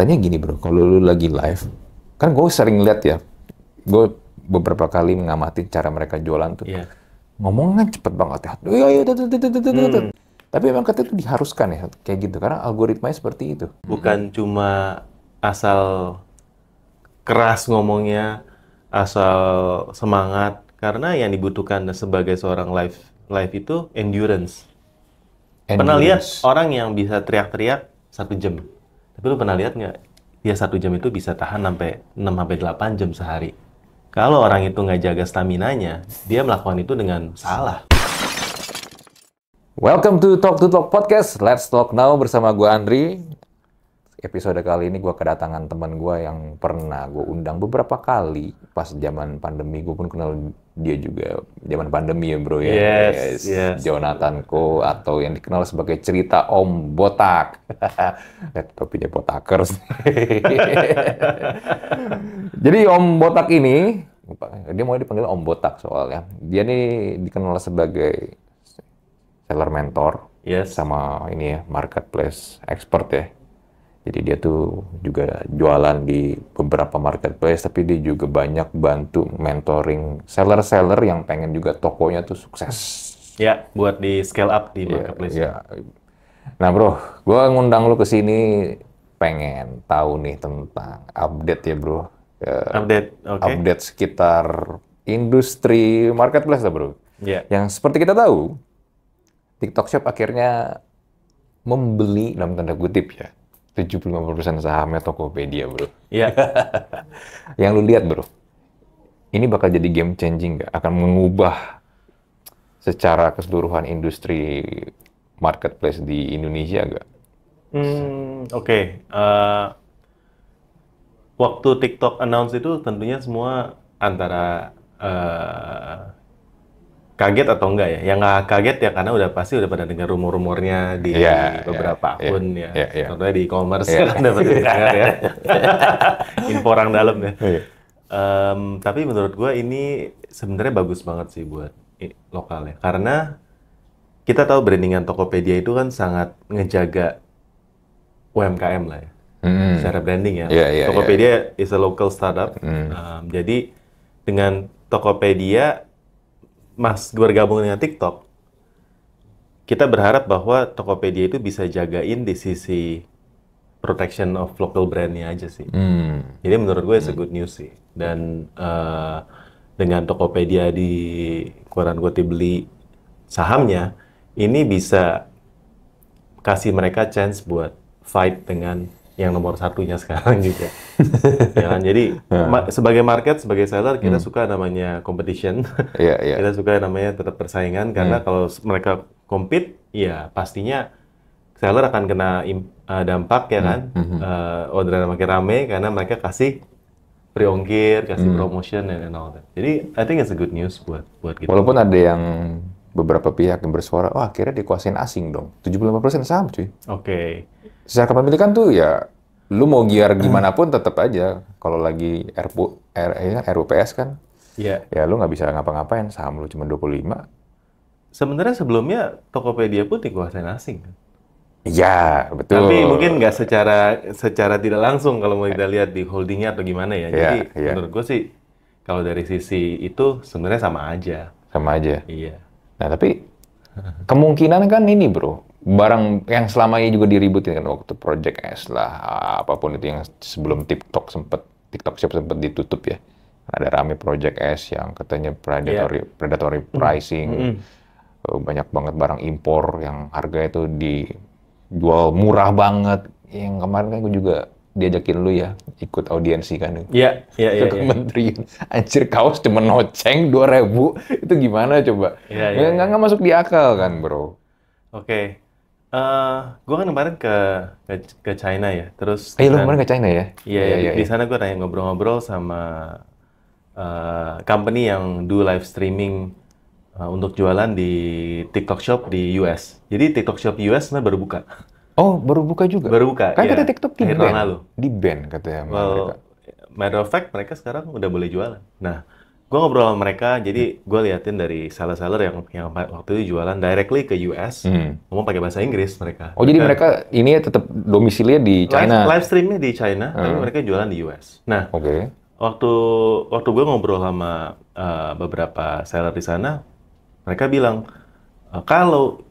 Tanya gini bro, kalau lu lagi live, kan gue sering lihat ya, gue beberapa kali mengamati cara mereka jualan tuh. Iya. Ngomongnya cepet banget ya. Iya, iya, Tapi memang katanya itu diharuskan ya, kayak gitu. Karena algoritmanya seperti itu. Bukan cuma asal keras ngomongnya, asal semangat. Karena yang dibutuhkan sebagai seorang live itu endurance. Pernah lihat Endurance. orang yang bisa teriak-teriak 1 jam? Tapi lu pernah lihat nggak? Dia 1 jam itu bisa tahan sampai 6-8 jam sehari. Kalau orang itu nggak jaga staminanya, dia melakukan itu dengan salah. Welcome to Talk Podcast. Let's Talk Now bersama gue Andri. Episode kali ini gue kedatangan teman gue yang pernah gue undang beberapa kali pas zaman pandemi. Gue pun kenal dia juga zaman pandemi ya bro ya. Yes. Jonathan Ko atau yang dikenal sebagai cerita Om Botak. Topinya Botakers. Jadi Om Botak ini, dia mau dipanggil Om Botak soalnya. Dia nih dikenal sebagai seller mentor. Yes. Sama ini ya, marketplace expert ya. Jadi dia tuh juga jualan di beberapa marketplace, tapi dia juga banyak bantu mentoring seller-seller yang pengen juga tokonya tuh sukses. Ya, buat di scale up di marketplace. Ya. Nah bro, gue ngundang lu ke sini pengen tahu nih tentang update ya bro. Update, oke. Update sekitar industri marketplace lah bro. Ya. Yang seperti kita tahu, TikTok Shop akhirnya membeli dalam tanda kutip ya 75% sahamnya Tokopedia, bro. Iya. Yang lu lihat, bro, ini bakal jadi game changing nggak? Akan mengubah secara keseluruhan industri marketplace di Indonesia nggak? Oke. Waktu TikTok announce itu tentunya semua antara kaget atau enggak ya? Yang nggak kaget ya karena udah pasti udah pada dengar rumor-rumornya di beberapa akun ya. Contohnya di e-commerce kan udah pada dengar ya. Info orang dalam ya. Tapi menurut gue ini sebenarnya bagus banget sih buat lokal ya. Karena kita tahu brandingan Tokopedia itu kan sangat ngejaga UMKM lah ya. Secara branding ya. Tokopedia is a local startup. Jadi dengan Tokopedia bergabung dengan TikTok, kita berharap bahwa Tokopedia itu bisa jagain di sisi protection of local brand-nya aja sih. Jadi menurut gue it's a good news sih. Dan dengan Tokopedia di quote-unquote dibeli sahamnya, ini bisa kasih mereka chance buat fight dengan yang nomor satunya sekarang juga. Ya kan? Jadi sebagai market, sebagai seller, kita suka namanya competition. Kita suka namanya tetap persaingan, karena kalau mereka compete, ya pastinya seller akan kena dampak ya kan. Orderan makin rame karena mereka kasih free ongkir, kasih promotion and all that. Jadi I think it's a good news buat kita. Walaupun ada yang beberapa pihak yang bersuara, wah akhirnya dikuasain asing dong. 75% saham cuy. Oke. Secara kepemilikan tuh ya, lu mau giar gimana pun tetap aja. Kalau lagi RUPS kan, ya lu nggak bisa ngapa-ngapain, saham lu cuma 25. Sebenarnya sebelumnya Tokopedia pun dikuasain asing kan? Iya, betul. Tapi mungkin nggak secara tidak langsung kalau mau kita lihat di holdingnya atau gimana ya. Jadi menurut gue sih, kalau dari sisi itu sebenarnya sama aja. Sama aja? Iya. Nah tapi, kemungkinan kan ini bro, barang yang selama ini juga diributin kan waktu Project S lah, apapun itu yang sebelum TikTok Shop sempat ditutup ya. Ada rame Project S yang katanya predatory pricing, banyak banget barang impor yang harga itu dijual murah banget. Yang kemarin kan gue juga diajakin lu ya, ikut audiensi kan. Iya. Kementerian. Anjir, kaos cuma noceng 2.000, itu gimana coba? Nggak masuk di akal kan bro. Oke. Gue kan kemarin ke China ya, terus. Lu kemarin ke China ya? Iya. Di sana gue nanya ngobrol-ngobrol sama company yang do live streaming untuk jualan di TikTok Shop di US. Jadi TikTok Shop US sebenarnya baru buka. Oh, baru buka juga? Baru buka, kan katanya TikTok di-ban. Lalu. Di-ban katanya. Matter of fact, mereka sekarang udah boleh jualan. Nah, gue ngobrol sama mereka, jadi gue liatin dari seller-seller yang waktu itu jualan directly ke US, ngomong pakai bahasa Inggris mereka. Oh, jadi mereka ini tetap domisilinya di China? Live streamnya di China, tapi mereka jualan di US. Nah, waktu gue ngobrol sama beberapa seller di sana, mereka bilang, kalau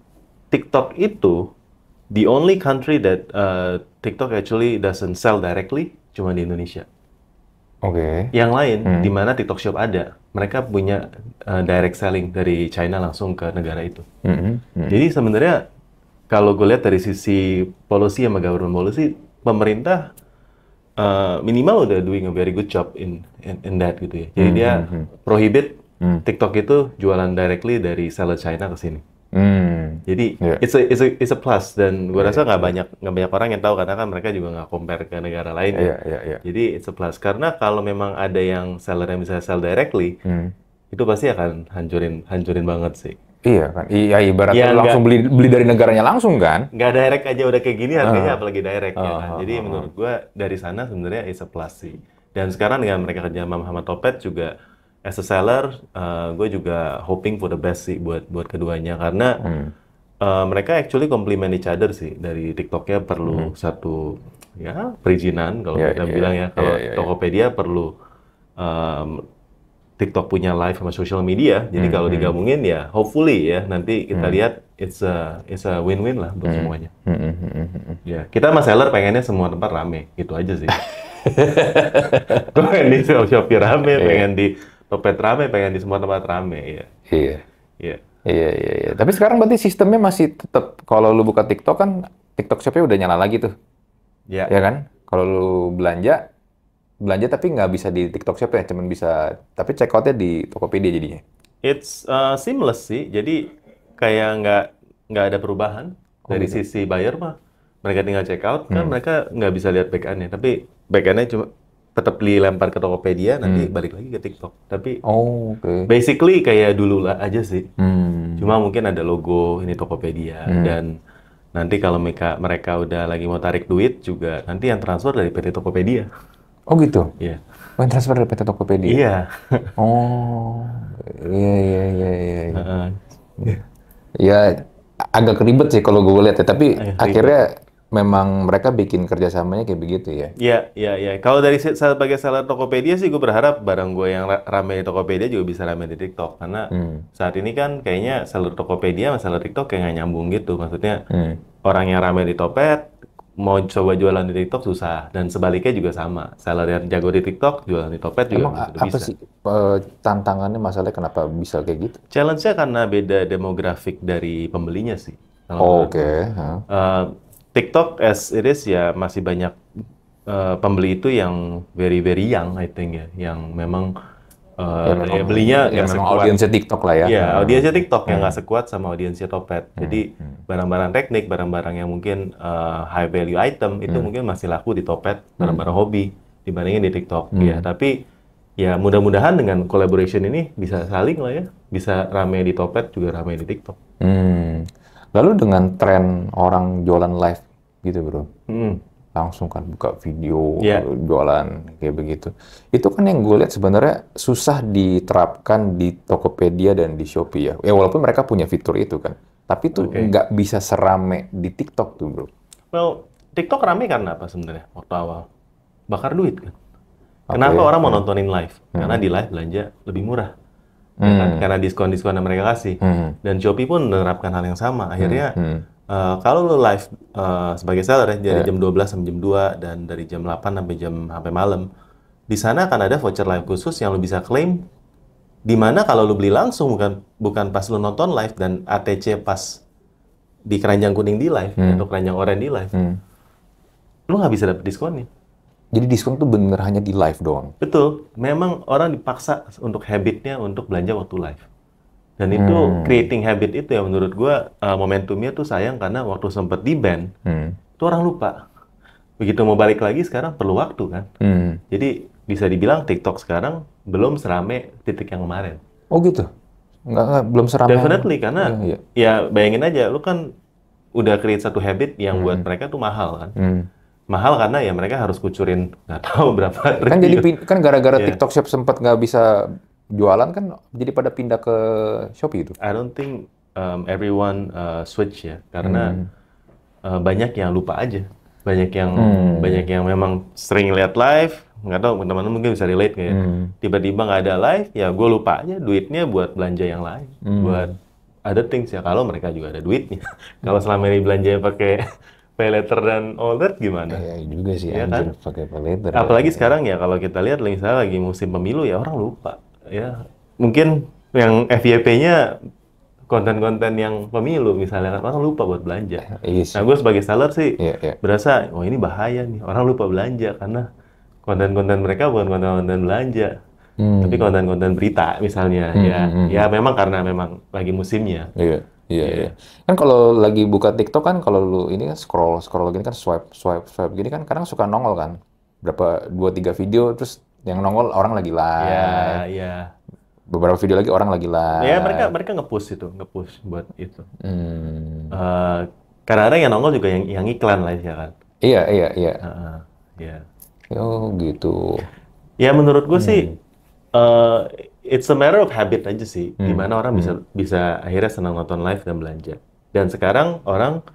TikTok itu, the only country that TikTok actually doesn't sell directly, cuma di Indonesia. Yang lain, di mana TikTok Shop ada, mereka punya direct selling dari China langsung ke negara itu. Jadi sebenarnya kalau gue lihat dari sisi policy sama government policy, pemerintah minimal udah doing a very good job in that gitu ya. Jadi dia prohibit TikTok itu jualan directly dari seller China ke sini. Jadi it's a plus, dan gue rasa nggak banyak orang yang tahu karena kan mereka juga nggak compare ke negara lain. Jadi it's a plus, karena kalau memang ada yang seller yang bisa sell directly, itu pasti akan hancurin banget sih. Iya kan, ibaratnya langsung beli dari negaranya langsung kan? Nggak direct aja udah kayak gini harganya, apalagi direct ya kan. Jadi menurut gue dari sana sebenarnya it's a plus sih. Dan sekarang dengan mereka kerja sama Topet juga, as a seller, gue juga hoping for the best sih buat keduanya, karena mereka actually complement each other sih. Dari TikToknya perlu satu perizinan kalau kita bilang ya. Kalau Tokopedia perlu TikTok punya live sama social media. Jadi kalau digabungin ya, hopefully ya nanti kita lihat it's a win-win lah buat semuanya. Ya, kita sama seller pengennya semua tempat rame, gitu aja sih. Gue pengen di Shopee rame, pengen di Topet rame, pengen di semua tempat rame, ya. Iya. Tapi sekarang berarti sistemnya masih tetap, kalau lu buka TikTok kan, TikTok Shop-nya udah nyala lagi tuh. Ya kan? Kalau lu belanja tapi nggak bisa di TikTok Shop ya, cuman bisa, tapi check out-nya di Tokopedia jadinya. It's seamless sih, jadi kayak nggak ada perubahan dari sisi buyer mah. Mereka tinggal check out, kan mereka nggak bisa lihat back-end-nya, tapi back-end-nya cuma tetap dilempar ke Tokopedia, nanti balik lagi ke TikTok. Tapi basically kayak dulu lah aja sih. Cuma mungkin ada logo ini Tokopedia, dan nanti kalau mereka udah lagi mau tarik duit juga, nanti yang transfer dari PT Tokopedia. Oh gitu? Iya. Oh, yang transfer dari PT Tokopedia? Iya. Oh, iya. Ya, agak ribet sih kalau gue lihat ya, tapi akhirnya memang mereka bikin kerjasamanya kayak begitu ya? Iya. Kalau dari sebagai seller Tokopedia sih, gue berharap barang gue yang rame di Tokopedia juga bisa rame di TikTok. Karena saat ini kan kayaknya seller Tokopedia sama seller TikTok kayak nggak nyambung gitu. Maksudnya orang yang rame di Topet, mau coba jualan di TikTok susah. Dan sebaliknya juga sama. Seller yang jago di TikTok, jualan di Topet juga bisa. Emang apa sih tantangannya, masalahnya kenapa bisa kayak gitu? Challenge-nya karena beda demografik dari pembelinya sih. TikTok as it is ya masih banyak pembeli itu yang very young, I think ya, yang memang belinya ya memang audiensnya TikTok lah ya. Iya, audiensnya TikTok yang nggak sekuat sama audiensnya Topet. Jadi barang-barang teknik, barang-barang yang mungkin high value item itu mungkin masih laku di Topet, barang-barang hobi dibandingin di TikTok. Ya, tapi ya mudah-mudahan dengan collaboration ini bisa saling lah ya, bisa rame di Topet juga rame di TikTok. Lalu dengan tren orang jualan live gitu bro, langsung kan buka video jualan kayak begitu. Itu kan yang gue lihat sebenarnya susah diterapkan di Tokopedia dan di Shopee ya. Ya walaupun mereka punya fitur itu kan, tapi itu nggak bisa serame di TikTok tuh bro. Well, TikTok rame karena apa sebenarnya waktu awal? Bakar duit kan. Kenapa orang mau nontonin live? Karena di live belanja lebih murah. Ya kan? Karena diskon-diskon yang mereka kasih. Dan Shopee pun menerapkan hal yang sama. Akhirnya kalau lo live sebagai seller ya, dari jam 12 sampai jam 2 dan dari jam 8 sampai malam, di sana akan ada voucher live khusus yang lo bisa klaim, di mana kalau lo beli langsung bukan pas lo nonton live dan ATC pas di keranjang kuning di live atau keranjang oranye di live, lo nggak bisa dapet diskonnya. Jadi diskon tuh bener hanya di live doang? Betul. Memang orang dipaksa untuk habitnya untuk belanja waktu live. Dan itu creating habit itu ya menurut gua momentumnya tuh sayang karena waktu sempat di-ban, tuh orang lupa. Begitu mau balik lagi sekarang perlu waktu kan. Jadi bisa dibilang TikTok sekarang belum serame titik yang kemarin. Oh gitu? Nggak, belum serame? Definitely, karena ya bayangin aja, lu kan udah create satu habit yang buat mereka tuh mahal kan. Mahal karena ya mereka harus kucurin nggak tahu berapa kan jadi kan gara-gara TikTok Shop sempat nggak bisa jualan kan jadi pada pindah ke Shopee itu. I don't think everyone switch ya, karena banyak yang lupa aja. Banyak yang memang sering lihat live, nggak tahu teman-teman mungkin bisa relate nggak ya. Tiba-tiba nggak ada live, ya gue lupa aja duitnya buat belanja yang lain, buat other things ya. Kalau mereka juga ada duitnya. Kalau selama ini belanjanya pakai pay later dan all that gimana? Iya juga sih, ya anjir, kan? pakai pay later. Apalagi sekarang ya kalau kita lihat misalnya lagi musim pemilu ya orang lupa. Ya mungkin yang FYP-nya konten-konten yang pemilu misalnya kan orang lupa buat belanja. Nah gue sebagai seller sih berasa, oh ini bahaya nih, orang lupa belanja karena konten-konten mereka bukan konten-konten belanja, tapi konten-konten berita misalnya. Ya memang karena memang lagi musimnya. Iya. Kan kalau lagi buka TikTok kan, kalau lu ini kan scroll gini kan, swipe gini kan, kadang suka nongol kan, berapa 2-3 video terus yang nongol orang lagi live. Iya. Beberapa video lagi orang lagi live. Ya mereka nge-push buat itu. Kadang-kadang yang nongol juga yang iklan live ya kan. Iya. Iya. Oh gitu. Ya menurut gue sih it's a matter of habit aja sih. Gimana orang bisa akhirnya senang nonton live dan belanja. Dan sekarang orang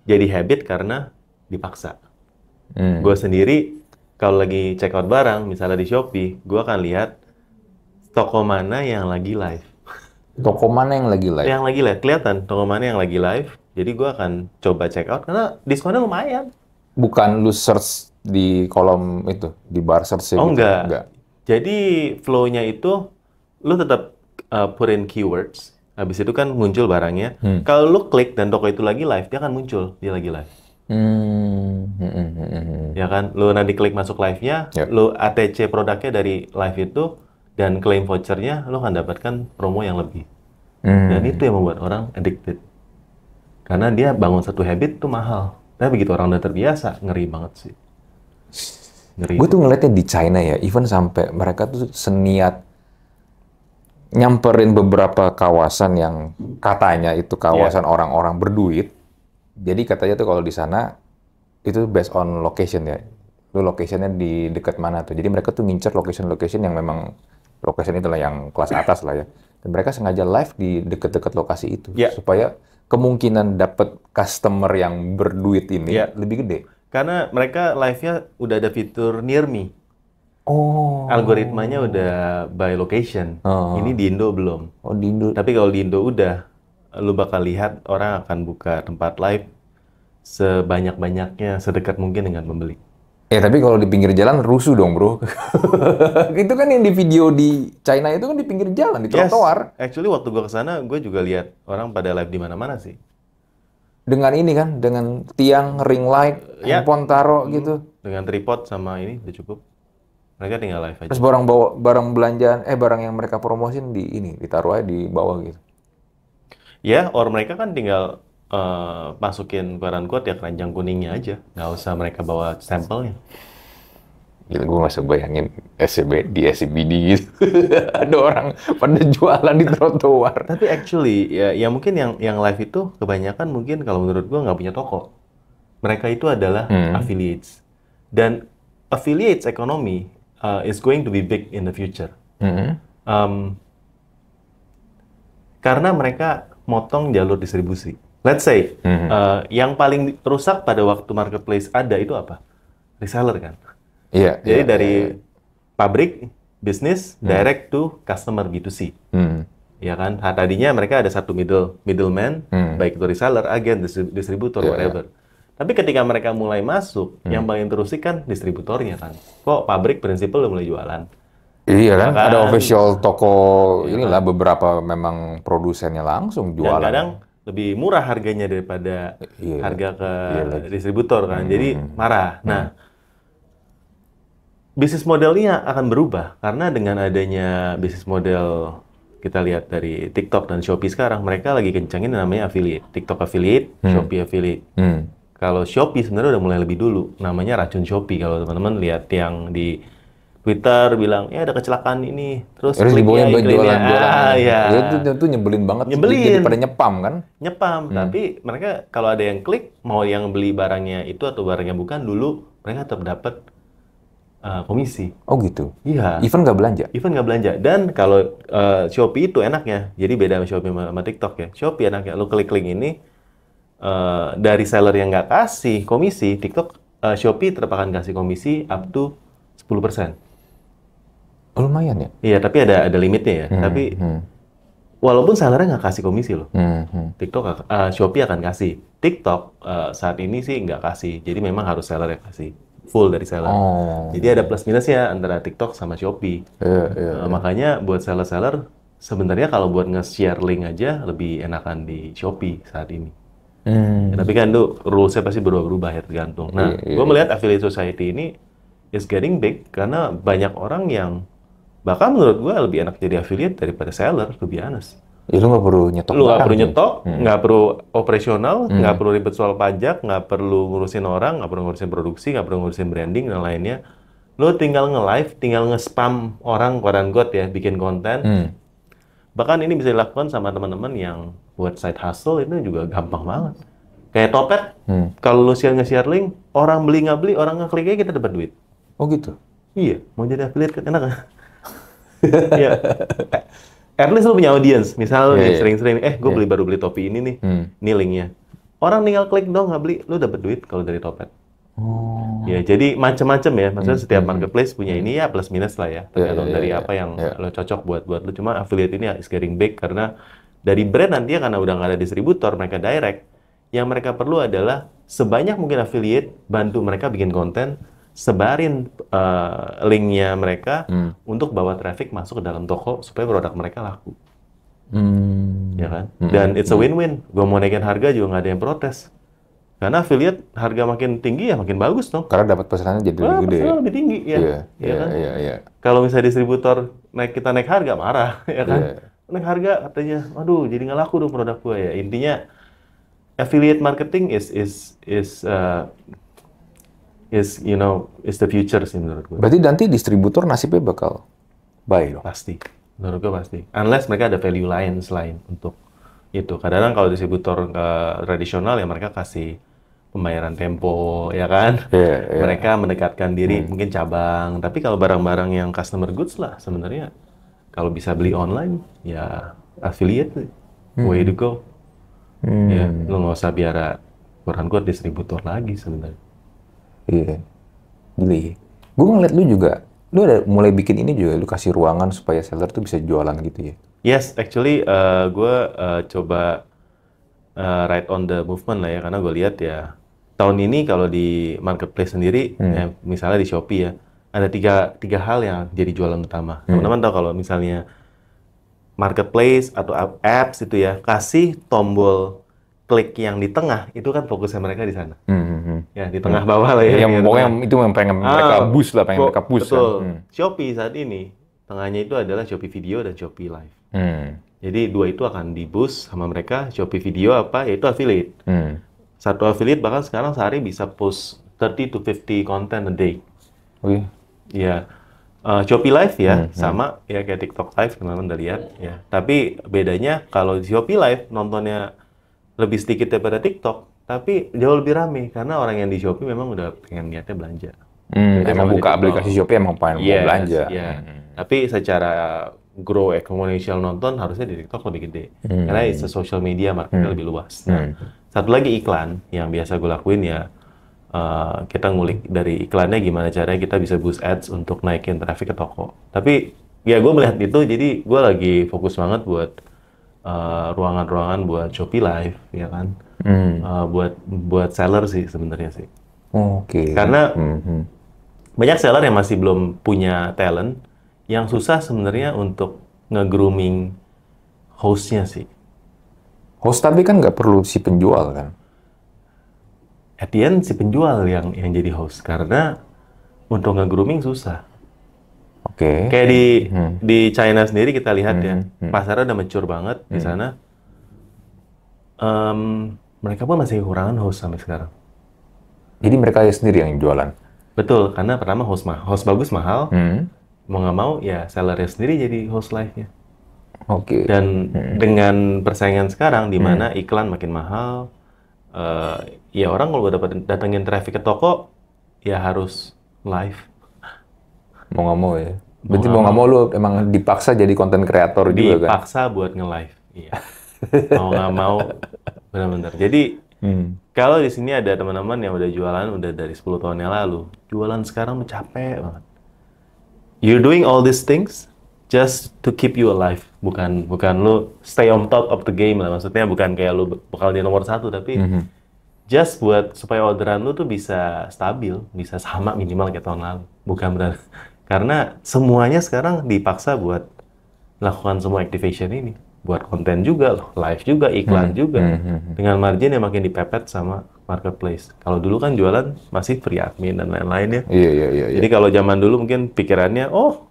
jadi habit karena dipaksa. Gue sendiri kalau lagi check out barang, misalnya di Shopee, gue akan lihat toko mana yang lagi live. Toko mana yang lagi live? Yang lagi live, kelihatan toko mana yang lagi live. Jadi gue akan coba check out karena diskonnya lumayan. Bukan lu search di kolom itu, di bar search gitu? Enggak. Jadi flow-nya itu lu tetap put in keywords. Habis itu kan muncul barangnya. Kalau lu klik dan toko itu lagi live, dia akan muncul, dia lagi live. Ya kan, lu nanti klik masuk live-nya, lu ATC produknya dari live itu, dan claim vouchernya, lo akan dapatkan promo yang lebih. Dan itu yang membuat orang addicted. Karena dia bangun satu habit tuh mahal. Tapi begitu orang udah terbiasa, ngeri banget sih. Gue tuh ngeliatnya di China ya, even sampai mereka tuh seniat nyamperin beberapa kawasan yang katanya itu kawasan orang-orang berduit. Jadi katanya tuh kalau di sana, itu based on location ya. Lu locationnya di dekat mana tuh. Jadi mereka tuh ngincer location-location yang memang location itulah yang kelas atas lah ya. Dan mereka sengaja live di dekat-dekat lokasi itu supaya kemungkinan dapat customer yang berduit ini lebih gede. Karena mereka live-nya udah ada fitur near me. Oh. Algoritmanya udah by location. Ini di Indo belum. Oh, di Indo. Tapi kalau di Indo udah, lu bakal lihat orang akan buka tempat live sebanyak-banyaknya, sedekat mungkin dengan pembeli. Ya tapi kalau di pinggir jalan rusuh dong bro. Itu kan yang di video di China itu kan di pinggir jalan, di trotoar. Actually waktu gue kesana, gue juga lihat orang pada live di mana-mana sih. Dengan ini kan, dengan tiang, ring light, handphone taro gitu. Dengan tripod sama ini udah cukup. Mereka tinggal live aja. Terus barang belanjaan, barang yang mereka promosin di ini, ditaruh aja di bawah gitu. Ya, or mereka kan tinggal masukin quote ya keranjang kuningnya aja, nggak usah mereka bawa sampelnya. Gila, gue nggak bayangin di SCBD gitu. Ada orang pada jualan di trotoar. Tapi actually ya mungkin yang live itu kebanyakan mungkin kalau menurut gue nggak punya toko. Mereka itu adalah affiliates, dan affiliates ekonomi is going to be big in the future. Karena mereka motong jalur distribusi. Let's say, yang paling rusak pada waktu marketplace ada itu apa? Reseller kan? Iya. Jadi dari pabrik, bisnis, direct to customer B2C. Ya kan? Tadinya mereka ada satu middleman, baik itu reseller, agen, distributor, whatever. Tapi ketika mereka mulai masuk, yang paling terusik kan distributornya kan. Kok pabrik prinsipal udah mulai jualan? Iya kan? Ada official toko inilah beberapa memang produsennya langsung jualan. Dan kadang lebih murah harganya daripada harga ke distributor kan. Jadi marah. Nah, bisnis modelnya akan berubah karena dengan adanya bisnis model kita lihat dari TikTok dan Shopee sekarang, mereka lagi kencangin namanya affiliate. TikTok affiliate, Shopee affiliate. Kalau Shopee sebenarnya udah mulai lebih dulu, namanya racun Shopee. Kalau teman-teman lihat yang di Twitter bilang, ya ada kecelakaan ini, terus kliknya jualan-jualan. Itu nyebelin banget. Jadi pada nyepam kan? Nyepam, tapi mereka kalau ada yang klik, mau yang beli barangnya itu atau barangnya bukan, dulu mereka tetap dapat komisi. Oh gitu? Iya. Even nggak belanja? Even nggak belanja. Dan kalau Shopee itu enaknya, jadi beda sama Shopee sama TikTok ya. Shopee enaknya, lu klik link ini, dari seller yang nggak kasih komisi, Shopee tetap akan kasih komisi up to 10%. Oh, lumayan ya? Iya, tapi ada limitnya ya. Tapi walaupun sellernya nggak kasih komisi loh, Shopee akan kasih. TikTok saat ini sih nggak kasih, jadi memang harus seller yang kasih. Full dari seller. Jadi ada plus minusnya antara TikTok sama Shopee. Makanya buat seller-seller, sebenarnya kalau buat nge-share link aja lebih enakan di Shopee saat ini. Ya, tapi kan tuh rules-nya pasti berubah-ubah ya, tergantung. Nah, gue melihat affiliate society ini is getting big karena banyak orang yang bahkan menurut gue lebih enak jadi affiliate daripada seller, to be honest. Ya, lu nggak perlu nyetok. Lu nggak perlu nyetok, nggak perlu operasional, nggak perlu ribet soal pajak, nggak perlu ngurusin orang, nggak perlu ngurusin produksi, nggak perlu ngurusin branding dan lainnya. Lu tinggal nge-live, tinggal nge-spam orang, quote-unquote ya, bikin konten. Bahkan ini bisa dilakukan sama teman-teman yang buat side hustle, itu juga gampang banget. Kayak Topet, kalau lu nge-share link, orang beli nggak beli, orang ngeklik aja kita dapat duit. Oh gitu? Iya, mau jadi affiliate kan enak kan? Iya. At least lu punya audience. Misal sering-sering, gue baru beli topi ini nih, ini linknya. Orang tinggal klik dong, nggak beli, lu dapat duit kalau dari Topet. Ya, jadi macam-macam ya. Maksudnya setiap marketplace punya ini ya plus minus lah ya. Tergantung dari apa yang lo cocok buat lu. Cuma affiliate ini is getting big karena dari brand nantinya karena udah nggak ada distributor, mereka direct. Yang mereka perlu adalah sebanyak mungkin affiliate bantu mereka bikin konten, sebarin linknya mereka untuk bawa traffic masuk ke dalam toko supaya produk mereka laku. Ya kan? Dan it's a win-win. Gue mau naikin harga juga nggak ada yang protes. Karena affiliate harga makin tinggi ya makin bagus dong. Karena dapat pesanannya jadi lebih gede. Pesanan lebih tinggi ya. Iya. Kalau misalnya distributor kita naik harga marah, ya kan? Naik harga katanya, aduh jadi nggak laku dong produk gue ya. Intinya affiliate marketing is the future sih menurut gue. Berarti nanti distributor nasibnya bakal buy dong? Pasti, menurut gue pasti. Unless mereka ada value lain selain untuk itu. Kadang-kadang kalau distributor tradisional ya mereka kasih pembayaran tempo, ya kan? Mereka mendekatkan diri, mungkin cabang. Tapi kalau barang-barang yang customer goods lah sebenarnya, kalau bisa beli online, ya affiliate, way to go. Ya, lu nggak usah biara quote-unquote distributor lagi sebenarnya. Iya, gila. Gue ngeliat lu juga, lu ada mulai bikin ini juga, lu kasih ruangan supaya seller tuh bisa jualan gitu ya? Yes, actually gue coba ride on the movement lah ya, karena gue lihat ya tahun ini kalau di marketplace sendiri, misalnya di Shopee ya, ada tiga hal yang jadi jualan utama. Teman-teman tahu kalau misalnya marketplace atau apps itu ya, kasih tombol klik yang di tengah, itu kan fokusnya mereka di sana. Ya, di tengah bawah lah ya. Yang pokoknya itu yang pengen mereka boost lah, pengen mereka push. Betul. Shopee saat ini, tengahnya itu adalah Shopee Video dan Shopee Live. Jadi dua itu akan di-boost sama mereka. Shopee Video apa? Yaitu affiliate. Satu affiliate bahkan sekarang sehari bisa post 30 to 50 content a day. Oh iya? Ya. Shopee Live ya, sama ya kayak TikTok Live, teman-teman udah lihat ya. Tapi bedanya kalau di Shopee Live nontonnya lebih sedikit daripada TikTok, tapi jauh lebih rame karena orang yang di Shopee memang udah pengen niatnya belanja. Emang buka aplikasi Shopee emang pengen mau belanja. Tapi secara grow exponential nonton harusnya di TikTok lebih gede. Karena it's a social media, marketnya lebih luas. Nah, satu lagi iklan yang biasa gue lakuin ya, kita ngulik dari iklannya gimana caranya kita bisa boost ads untuk naikin traffic ke toko. Tapi ya gue melihat itu, jadi gue lagi fokus banget buat ruangan-ruangan buat Shopee Live, ya kan? Buat seller sih sebenarnya sih. Oke. Karena banyak seller yang masih belum punya talent, yang susah sebenarnya untuk nge-grooming hostnya sih. Host tapi kan nggak perlu si penjual kan? At the end si penjual yang jadi host, karena untuk nge-grooming susah. Oke. Kayak di China sendiri kita lihat ya, pasarnya udah mature banget di sana. Mereka pun masih kekurangan host sampai sekarang. Jadi mereka sendiri yang jualan? Betul, karena pertama host bagus mahal, mau nggak mau ya sellernya sendiri jadi host live-nya. Oke. Dan dengan persaingan sekarang di mana iklan makin mahal, ya orang kalau udah datengin traffic ke toko ya harus live. Mau nggak mau ya. Berarti mau nggak mau lu emang dipaksa jadi konten kreator juga kan? Dipaksa buat nge-live. Iya. Mau nggak mau, benar-benar. Jadi kalau di sini ada teman-teman yang udah jualan udah dari 10 tahun yang lalu, jualan sekarang tuh capek banget. You're doing all these things just to keep you alive. Bukan lu stay on top of the game lah. Maksudnya bukan kayak lu bakal di nomor 1, tapi just buat supaya orderan lu tuh bisa stabil, bisa sama minimal kayak tahun lalu. Bukan berarti. Karena semuanya sekarang dipaksa buat melakukan semua activation ini. Buat konten juga loh, live juga, iklan juga. Dengan margin yang makin dipepet sama marketplace. Kalau dulu kan jualan masih free admin dan lain-lain ya. Iya. Jadi kalau zaman dulu mungkin pikirannya, oh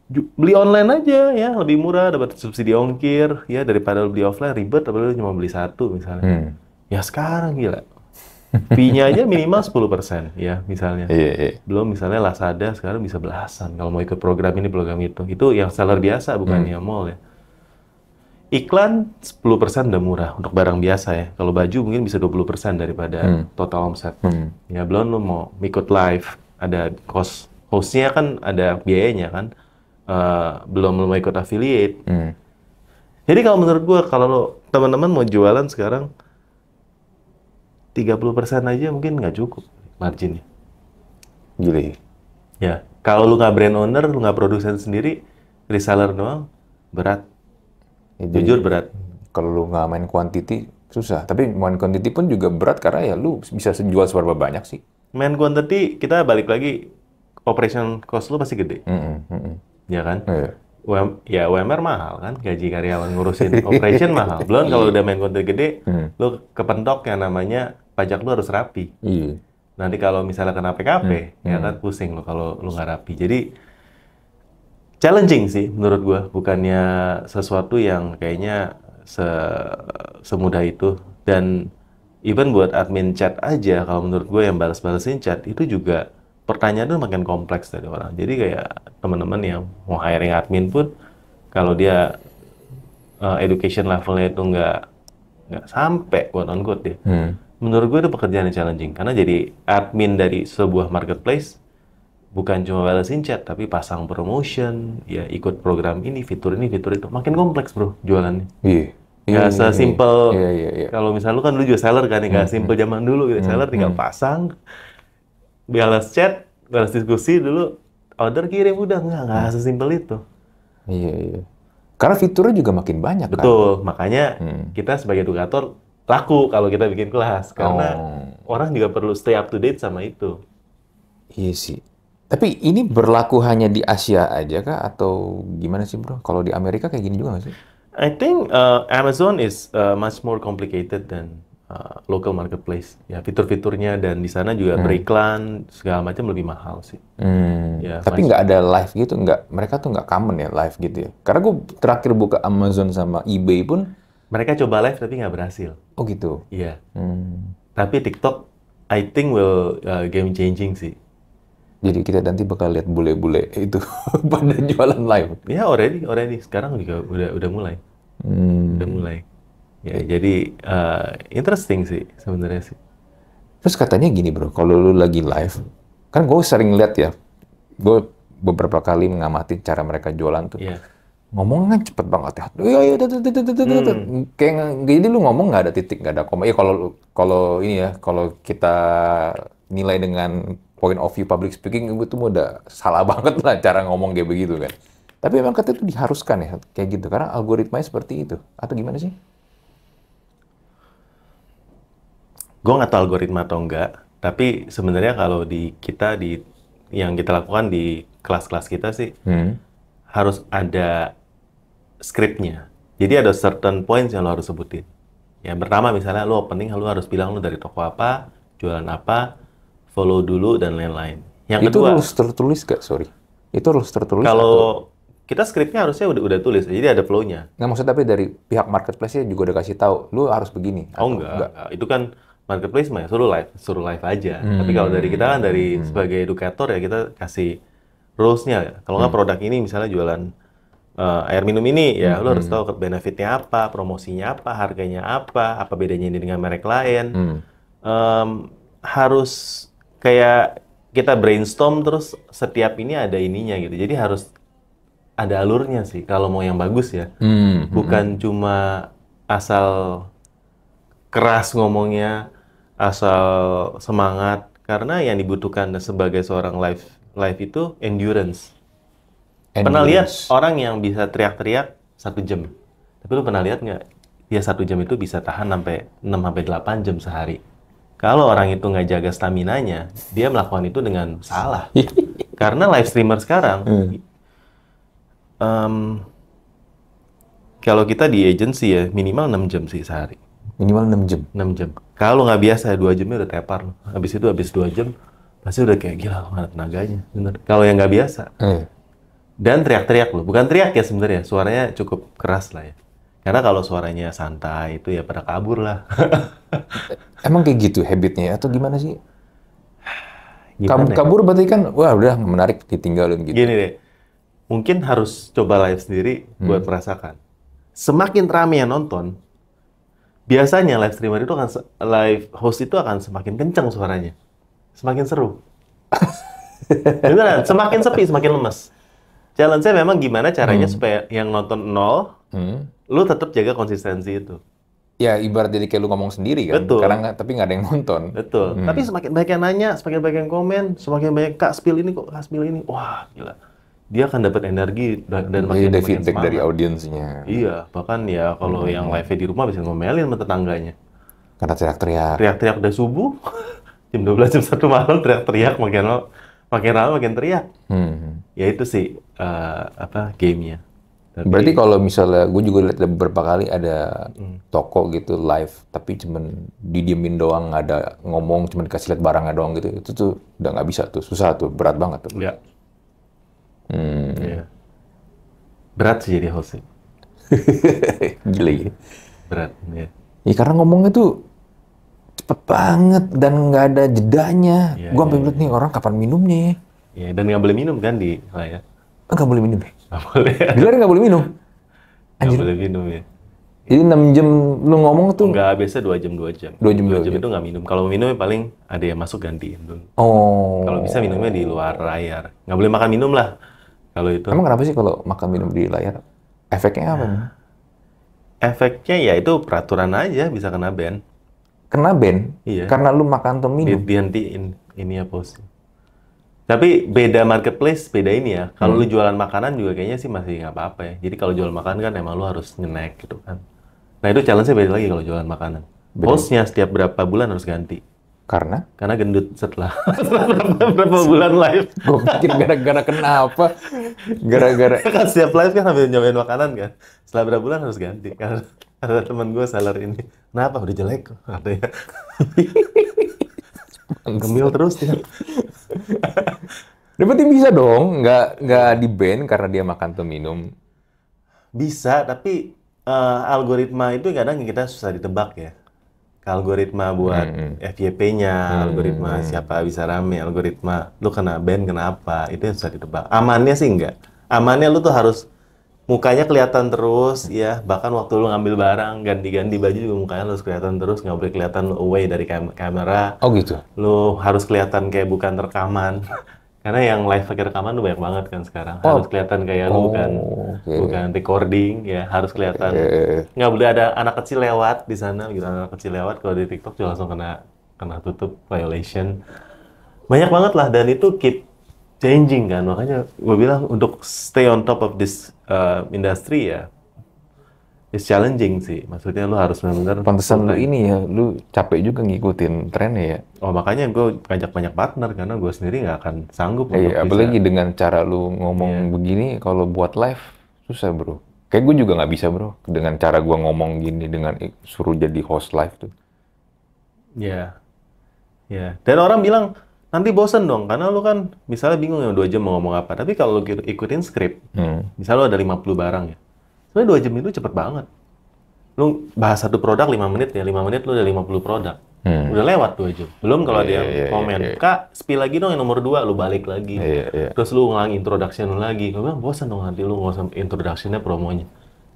beli online aja ya, lebih murah, dapat subsidi ongkir, ya daripada beli offline ribet, apalagi cuma beli satu misalnya. Ya sekarang gila. Fee-nya aja minimal 10% ya misalnya. Iya. Belum misalnya Lazada sekarang bisa belasan kalau mau ikut program ini, program itu. Itu yang seller biasa, bukan yang mall ya. Iklan 10% udah murah untuk barang biasa ya. Kalau baju mungkin bisa 20% daripada total omset. Ya belum lu mau ikut live, ada cost. Hostnya kan ada biayanya kan. Belum lu mau ikut affiliate. Jadi kalau menurut gua, kalau teman-teman mau jualan sekarang 30% aja mungkin nggak cukup marginnya. Gila. Ya, kalau lu nggak brand owner, lu nggak produsen sendiri, reseller doang, berat. Jujur berat. Kalau lu nggak main quantity, susah. Tapi main quantity pun juga berat karena ya lu bisa jual seberapa banyak sih. Main quantity, kita balik lagi, operation cost lu pasti gede. Ya kan? Ya UMR mahal kan, gaji karyawan ngurusin operation mahal. Belum kalau udah main quantity gede, lu kepentok yang namanya pajak lu harus rapi. Nanti kalau misalnya kena PKP, ya kan pusing lu kalau lu nggak rapi. Jadi challenging sih menurut gua, bukannya sesuatu yang kayaknya semudah itu. Dan even buat admin chat aja, kalau menurut gua yang balas-balasin chat itu juga pertanyaan tuh makin kompleks dari orang. Jadi kayak teman-teman yang mau hiring admin pun, kalau dia education levelnya itu nggak sampai quote on quote ya. Menurut gue itu pekerjaan yang challenging karena jadi admin dari sebuah marketplace bukan cuma balesin chat tapi pasang promotion, ya ikut program ini, fitur itu, makin kompleks bro jualannya. Nggak sesimpel. Kalau misalnya lu kan dulu juga seller kan, nggak simpel zaman dulu gitu. Seller tinggal pasang, balas chat, balas diskusi dulu, order kirim, udah nggak sesimpel itu. Iya. Karena fiturnya juga makin banyak. Betul, kan? Makanya kita sebagai edukator laku kalau kita bikin kelas karena orang juga perlu stay up to date sama itu. Iya sih. Tapi ini berlaku hanya di Asia aja kah atau gimana sih bro? Kalau di Amerika kayak gini juga nggak sih? I think Amazon is much more complicated than local marketplace. Ya fitur-fiturnya dan di sana juga beriklan segala macam lebih mahal sih. Ya, tapi nggak ada live gitu, mereka tuh nggak common ya live gitu ya. Karena gue terakhir buka Amazon sama eBay pun mereka coba live tapi nggak berhasil. Oh gitu? Iya. Tapi TikTok, I think will game changing sih. Jadi kita nanti bakal lihat bule-bule itu pada jualan live. Ya already. Sekarang juga udah mulai. Udah mulai. Ya jadi interesting sih sebenarnya sih. Terus katanya gini bro, kalau lu lagi live, kan gue sering lihat ya, gue beberapa kali mengamati cara mereka jualan tuh. Yeah. Ngomongnya cepet banget ya. Kayak jadi lu ngomong nggak ada titik, nggak ada koma. Ya kalau ini ya, kalau kita nilai dengan point of view public speaking itu udah salah banget lah cara ngomong kayak begitu kan. Tapi memang katanya itu diharuskan ya kayak gitu karena algoritmanya seperti itu. Atau gimana sih? Gue nggak tahu algoritma atau enggak. Tapi sebenarnya kalau yang kita lakukan di kelas-kelas kita sih harus ada scriptnya. Jadi ada certain points yang lo harus sebutin. Yang pertama misalnya lo opening, lo harus bilang lo dari toko apa, jualan apa, follow dulu dan lain-lain. Yang itu kedua, harus tertulis gak? Sorry. Itu harus tertulis. Kalau kita scriptnya harusnya udah tulis, jadi ada flow-nya. Nggak maksud tapi dari pihak marketplace-nya juga udah kasih tahu, lo harus begini. Oh enggak. Itu kan marketplace mah suruh live aja. Tapi kalau dari kita kan sebagai edukator ya kita kasih rules-nya. Kalau nggak produk ini misalnya jualan air minum ini, ya lo harus tahu benefitnya apa, promosinya apa, harganya apa bedanya ini dengan merek lain. Harus kayak kita brainstorm terus setiap ini ada ininya gitu. Jadi harus ada alurnya sih kalau mau yang bagus ya. Bukan cuma asal keras ngomongnya, asal semangat. Karena yang dibutuhkan sebagai seorang live itu endurance. Pernah lihat orang yang bisa teriak-teriak 1 jam. Tapi lu pernah lihat nggak? Dia 1 jam itu bisa tahan sampai 6-8 jam sehari. Kalau orang itu nggak jaga staminanya, dia melakukan itu dengan salah. Karena live streamer sekarang, kalau kita di agency ya, minimal 6 jam sih sehari. Minimal 6 jam? 6 jam. Kalau nggak biasa, 2 jamnya udah tepar. Habis 2 jam, pasti udah kayak gila, nggak ada tenaganya. Bener. Kalau yang nggak biasa. Dan teriak-teriak loh. Bukan teriak ya sebenarnya, suaranya cukup keras lah ya. Karena kalau suaranya santai itu ya pada kabur lah. Emang kayak gitu habitnya atau gimana sih? Kabur berarti kan, wah udah menarik ditinggalin gitu. Gini deh, mungkin harus coba live sendiri buat merasakan. Semakin ramai yang nonton, biasanya live streamer itu live host itu akan semakin kencang suaranya. Semakin seru. Beneran, semakin sepi, semakin lemes. Challenge-nya memang gimana caranya supaya yang nonton 0, lu tetap jaga konsistensi itu. Ya, ibarat jadi kayak lu ngomong sendiri kan. Betul. Karena tapi nggak ada yang nonton. Betul. Tapi semakin banyak yang nanya, semakin banyak yang komen, semakin banyak Kak spill ini kok, Kak spill ini. Wah, gila. Dia akan dapat energi dan makin feedback semangat dari audiensnya. Iya, bahkan ya kalau yang live di rumah bisa ngomelin sama tetangganya. Karena teriak-teriak. Teriak-teriak udah subuh, jam 12, jam 1 malam teriak-teriak, makin lama makin teriak. Ya itu sih, gamenya. Berarti kalau misalnya, gue juga lihat beberapa kali ada toko gitu live, tapi cuman didiemin doang, nggak ada ngomong, cuman dikasih lihat barangnya doang gitu, itu tuh udah nggak bisa tuh, susah tuh, berat banget tuh. Iya. Berat sih jadi host sih. Gila ya. Berat, ya. Ya karena ngomongnya tuh cepet banget dan nggak ada jedanya. Gue sampai bilang nih orang kapan minumnya ya? Ya, dan nggak boleh minum kan di layar. Nggak boleh minum ya? Nggak boleh. Di layar nggak boleh minum? Nggak boleh minum ya. Jadi 6 jam lu ngomong tuh? Nggak, biasa 2 jam. 2 jam itu nggak minum. Kalau minumnya paling ada yang masuk gantiin dulu. Kalau bisa minumnya di luar layar. Nggak boleh makan minum lah. Kalau itu. Emang kenapa sih kalau makan minum di layar? Efeknya apa? Efeknya ya itu peraturan aja, bisa kena ban. Kena ban? Iya. Karena lu makan atau minum? Dihentiin ini ya pos. Tapi beda marketplace, beda ini ya. Kalau lu jualan makanan juga kayaknya sih masih nggak apa-apa ya. Jadi kalau jual makanan kan emang lu harus nge-snack gitu kan. Nah itu challenge-nya beda lagi kalau jualan makanan. Hostnya setiap berapa bulan harus ganti. Karena? Karena gendut setelah berapa bulan live. Gue pikir gara-gara kenapa? Gara-gara kan setiap live kan sambil nyobain makanan kan. Setelah berapa bulan harus ganti. Karena ada teman gue seller ini. Kenapa? Udah jelek kok katanya. Gemil terus dia. Berarti bisa dong, nggak di-ban karena dia makan atau minum. Bisa, tapi algoritma itu kadang kita susah ditebak ya. Algoritma buat FYP-nya, algoritma siapa bisa rame, algoritma lu kena ban kenapa, itu yang susah ditebak. Amannya sih enggak. Amannya lu tuh harus mukanya kelihatan terus ya, bahkan waktu lu ngambil barang, ganti-ganti baju juga mukanya lu harus kelihatan terus, nggak boleh kelihatan lu away dari kamera. Oh gitu? Lu harus kelihatan kayak bukan rekaman. Karena yang live pakai rekaman tuh banyak banget kan sekarang. Harus kelihatan kayak lu bukan recording ya, harus kelihatan. Nggak boleh ada anak kecil lewat di sana gitu. Anak kecil lewat kalau di TikTok juga langsung kena tutup violation. Banyak banget lah, dan itu keep changing kan. Makanya gue bilang untuk stay on top of this industry ya, it's challenging sih. Maksudnya lu harus benar-benar. Pantesan lu ini ya, lu capek juga ngikutin trennya ya. Oh makanya gue ngajak banyak partner karena gue sendiri nggak akan sanggup. Apalagi dengan cara lu ngomong begini, kalau buat live susah bro. Kayak gue juga nggak bisa bro, dengan cara gue ngomong gini, dengan suruh jadi host live tuh. Iya. Dan orang bilang nanti bosen dong, karena lu kan misalnya bingung ya 2 jam mau ngomong apa. Tapi kalau lu ikutin skrip, misalnya lu ada 50 barang ya. Sebenarnya 2 jam itu cepet banget. Lu bahas satu produk 5 menit ya, 5 menit lu udah 50 produk. Udah lewat 2 jam. Belum kalau ada yang komen, Kak, spill lagi dong yang nomor 2, lu balik lagi. Terus lu ngulang introduction lu lagi. Gue bilang, bosan dong nanti lu ngomong introduction-nya, promonya.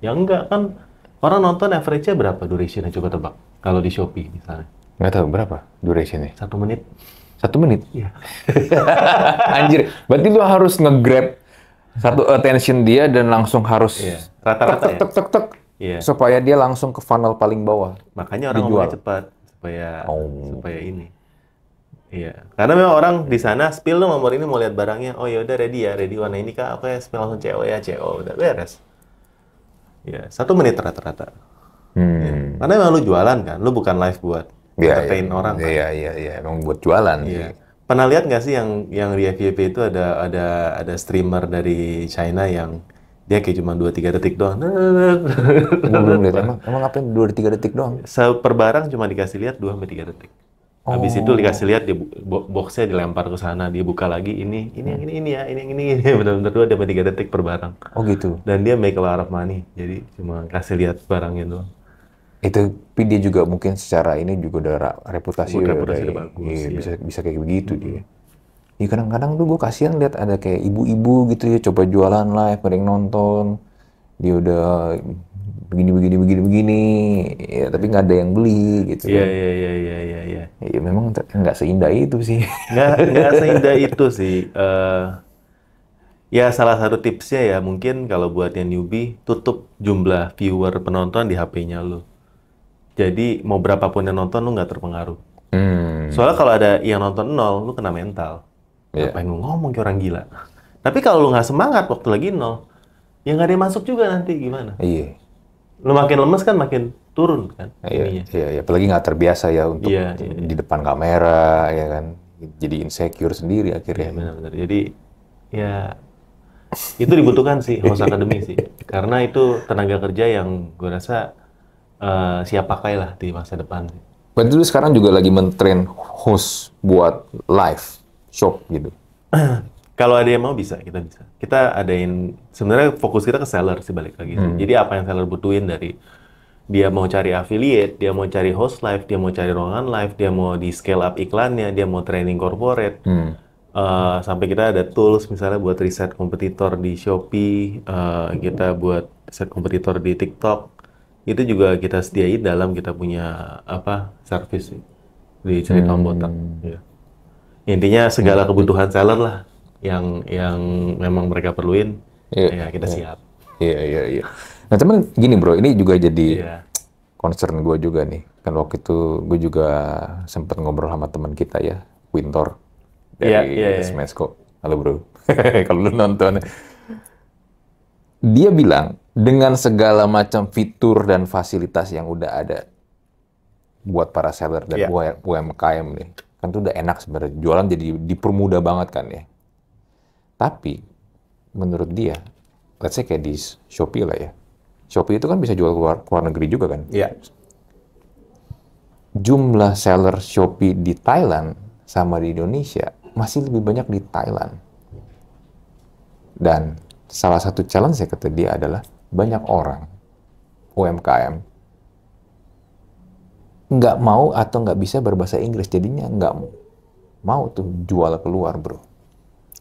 Ya enggak, kan orang nonton average-nya berapa duration-nya, coba tebak. Kalau di Shopee misalnya. Nggak tahu, berapa duration-nya? 1 menit. 1 menit? Iya. Anjir, berarti lu harus nge-grab satu attention dia dan langsung harus rata-rata tek, tek, tek, supaya dia langsung ke funnel paling bawah. Makanya orang ngomongnya cepat supaya ini. Iya, karena memang orang di sana spill nomor ini mau lihat barangnya. Oh ya udah ready warna ini kak. Oke, spill langsung CO ya, CO udah beres. Ya, 1 menit rata-rata. Ya. Karena memang lu jualan kan, lu bukan live buat entertain orang kan. Iya, emang buat jualan. Iya. Pernah lihat nggak sih yang di FYP itu ada streamer dari China yang dia kayak cuma 2-3 detik doang. Belum lihat. Emang ngapain 2-3 detik doang? Per barang cuma dikasih lihat 2-3 detik. Habis itu dikasih lihat boxnya dilempar ke sana, dia buka lagi ini benar-benar 2-3 detik per barang. Oh gitu. Dan dia make a lot of money. Jadi cuma kasih lihat barangnya doang. Itu dia juga mungkin secara ini juga udah reputasi udah bagus. Iya, bisa kayak begitu dia. Ya kadang-kadang tuh gue kasihan lihat ada kayak ibu-ibu gitu ya coba jualan live, ada yang nonton, dia udah begini ya tapi nggak ada yang beli gitu. Iya. Ya memang nggak seindah itu sih. Nggak seindah itu sih. Ya salah satu tipsnya ya mungkin kalau buat yang newbie tutup jumlah viewer penonton di HP-nya lu. Jadi mau berapapun yang nonton lu nggak terpengaruh. Soalnya kalau ada yang nonton 0, lu kena mental. Ngapain lu ngomong kayak orang gila. Tapi kalau lu nggak semangat waktu lagi 0, ya nggak ada yang masuk juga nanti gimana? Iya. Lu makin lemes kan makin turun kan? Iya. Apalagi nggak terbiasa ya untuk di depan kamera ya kan. Jadi insecure sendiri akhirnya. Iya benar-benar. Jadi ya itu dibutuhkan sih host academy sih. Karena itu tenaga kerja yang gue rasa siap pakai lah di masa depan. Berarti lu sekarang juga lagi men-train host buat live shop gitu? Kalau ada yang mau kita bisa. Kita adain, sebenarnya fokus kita ke seller sih balik lagi. Jadi apa yang seller butuhin dari dia mau cari affiliate, dia mau cari host live, dia mau cari ruangan live, dia mau di scale up iklannya, dia mau training corporate. Sampai kita ada tools misalnya buat riset kompetitor di Shopee, kita buat riset kompetitor di TikTok. Itu juga kita sediain dalam kita punya service di Cerita Om Botak. Ya. Intinya segala kebutuhan seller lah yang memang mereka perluin, ya kita siap. Iya. Nah teman gini bro, ini juga jadi concern gue juga nih. Kan waktu itu gue juga sempat ngobrol sama teman kita ya, Wintor dari Smesco. Halo bro, kalau lu nonton. Dia bilang, dengan segala macam fitur dan fasilitas yang udah ada buat para seller dan UMKM nih, kan itu udah enak sebenarnya. Jualan jadi dipermudah banget kan ya. Tapi, menurut dia, let's say kayak di Shopee lah ya. Shopee itu kan bisa jual keluar negeri juga kan? Iya. Jumlah seller Shopee di Thailand sama di Indonesia masih lebih banyak di Thailand. Dan salah satu challenge ya kata dia adalah banyak orang UMKM nggak mau atau nggak bisa berbahasa Inggris, jadinya nggak mau tuh jual keluar bro.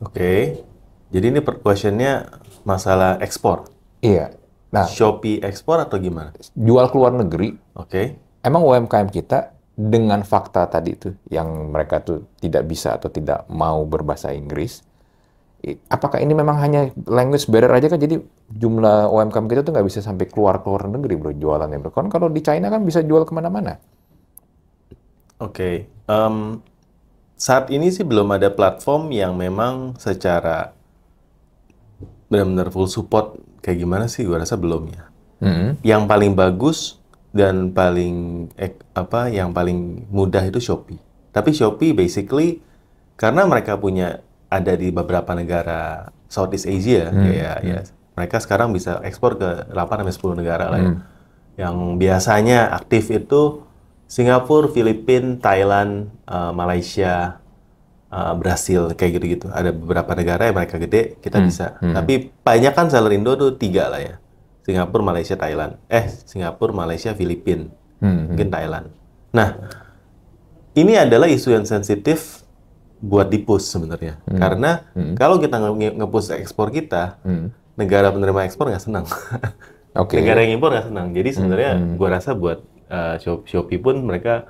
Oke. Jadi ini questionnya masalah ekspor. Iya. Nah, Shopee ekspor atau gimana? Jual keluar negeri. Oke. Emang UMKM kita dengan fakta tadi tuh yang mereka tuh tidak bisa atau tidak mau berbahasa Inggris. Apakah ini memang hanya language barrier aja kan? Jadi jumlah UMKM kita tuh nggak bisa sampai keluar negeri bro jualannya bro. Kan kalau di China kan bisa jual kemana-mana. Oke. Saat ini sih belum ada platform yang memang secara benar-benar full support kayak gimana sih? Gue rasa belum ya. Yang paling bagus dan yang paling mudah itu Shopee. Tapi Shopee basically karena mereka ada di beberapa negara Southeast Asia, mereka sekarang bisa ekspor ke 8-10 negara lah ya. Yang biasanya aktif itu Singapura, Filipina, Thailand, Malaysia, Brasil, kayak gitu-gitu. Ada beberapa negara yang mereka gede, kita bisa. Tapi banyak kan seller Indo tuh 3 lah ya. Singapura, Malaysia, Thailand. Singapura, Malaysia, Filipina, mungkin Thailand. Nah, ini adalah isu yang sensitif buat di-push sebenarnya. Karena kalau kita nge-push ekspor kita, negara penerima ekspor nggak senang. Negara yang impor nggak senang. Jadi sebenarnya gue rasa buat Shopee pun mereka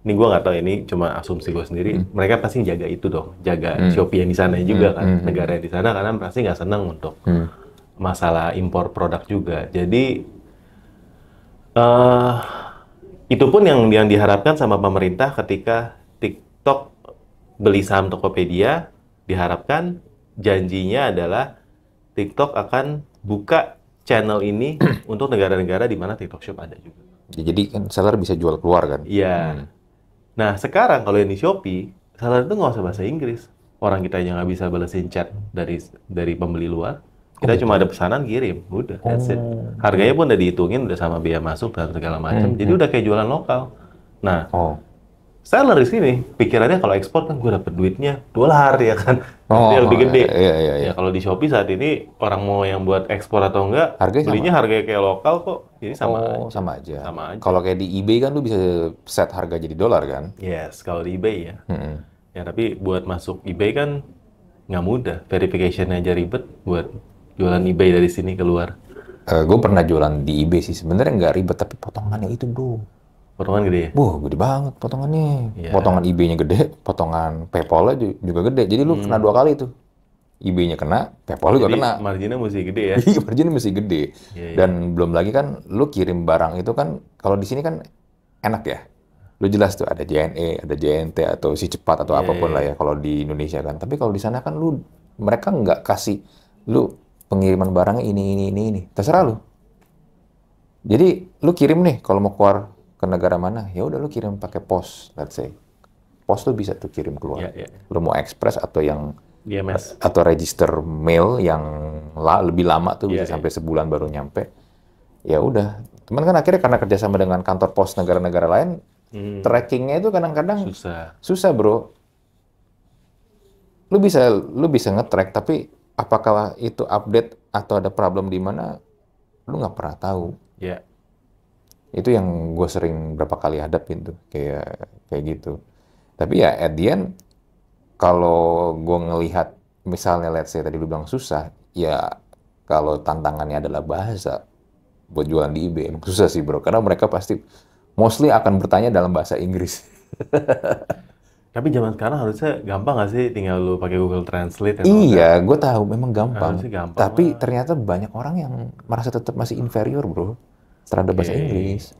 ini gue nggak tahu, ini cuma asumsi gue sendiri, mereka pasti jaga itu dong, jaga Shopee yang di sana juga kan, negara di sana, karena pasti nggak senang untuk masalah impor produk juga. Jadi itu pun yang diharapkan sama pemerintah ketika TikTok beli saham Tokopedia, diharapkan janjinya adalah TikTok akan buka channel ini untuk negara-negara di mana TikTok Shop ada juga. Jadi kan seller bisa jual keluar kan? Iya. Nah sekarang kalau yang di Shopee, seller itu nggak usah bahasa Inggris. Orang kita aja nggak bisa balesin chat dari pembeli luar. Kita cuma ada pesanan kirim, udah, that's it. Harganya pun udah dihitungin, udah sama biaya masuk dan segala macam. Jadi udah kayak jualan lokal. Nah, seller di sini pikirannya kalau ekspor kan gue dapet duitnya $, ya kan, dia lebih gede. Iya. Ya kalau di Shopee saat ini orang mau yang buat ekspor atau enggak, belinya harganya kayak lokal kok, jadi sama aja. Kalau kayak di eBay kan lu bisa set harga jadi $, kan? Yes, kalau di eBay ya. Ya tapi buat masuk eBay kan nggak mudah, verification-nya aja ribet buat jualan eBay dari sini keluar. Gue pernah jualan di eBay sih, sebenarnya nggak ribet tapi potongannya itu bro. Potongan gede ya? Gede banget potongannya. Yeah. Potongan eBay-nya gede, potongan PayPal-nya juga gede. Jadi lu kena 2 kali tuh. eBay-nya kena, PayPal juga kena. Marginnya mesti gede ya? Iya, marginnya mesti gede. Yeah. Dan belum lagi kan, lu kirim barang itu kan, kalau di sini kan enak ya. Lu jelas tuh ada JNE, ada JNT, atau si cepat atau apapun lah ya kalau di Indonesia kan. Tapi kalau di sana kan mereka nggak kasih lu pengiriman barangnya ini. Terserah lu. Jadi lu kirim nih kalau mau keluar ke negara mana, ya udah lu kirim pakai pos, let's say. Pos tuh bisa tuh kirim keluar. Lu mau express atau yang DMS atau register mail yang lebih lama tuh bisa sampai sebulan baru nyampe. Ya udah. Cuman kan akhirnya karena kerjasama dengan kantor pos negara-negara lain, trackingnya itu kadang-kadang susah bro. Lu bisa nge-track, tapi apakah itu update atau ada problem di mana, lu nggak pernah tahu. Itu yang gue sering berapa kali hadapin tuh, kayak gitu. Tapi ya at the end, kalau gue ngelihat, misalnya let's say tadi lu bilang susah, ya kalau tantangannya adalah bahasa, buat jualan di eBay, emang susah sih bro, karena mereka pasti mostly akan bertanya dalam bahasa Inggris. Tapi zaman sekarang harusnya gampang nggak sih, tinggal lu pakai Google Translate? Iya, gue tahu memang gampang. Tapi lah. Ternyata banyak orang yang merasa tetap masih inferior bro terhadap bahasa Inggris.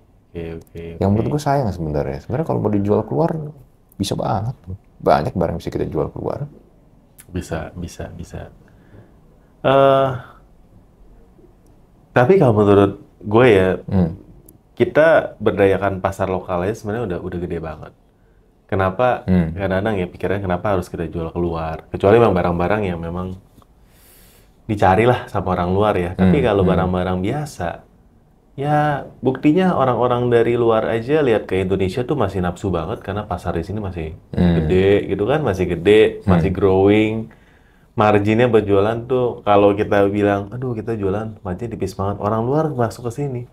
Yang menurut gue sayang sebenarnya. Sebenarnya kalau mau dijual keluar bisa banget. Banyak barang bisa kita jual keluar. Bisa. Tapi kalau menurut gue ya, kita berdayakan pasar lokalnya sebenarnya udah gede banget. Kenapa? Kadang-kadang ya pikirannya kenapa harus kita jual keluar? Kecuali memang barang-barang yang memang dicari lah sama orang luar ya. Tapi kalau barang-barang biasa, ya buktinya orang-orang dari luar aja lihat ke Indonesia tuh masih nafsu banget karena pasar di sini masih gede gitu kan, masih gede, masih growing. Marginnya berjualan tuh kalau kita bilang, aduh kita jualan margin tipis banget, orang luar masuk ke sini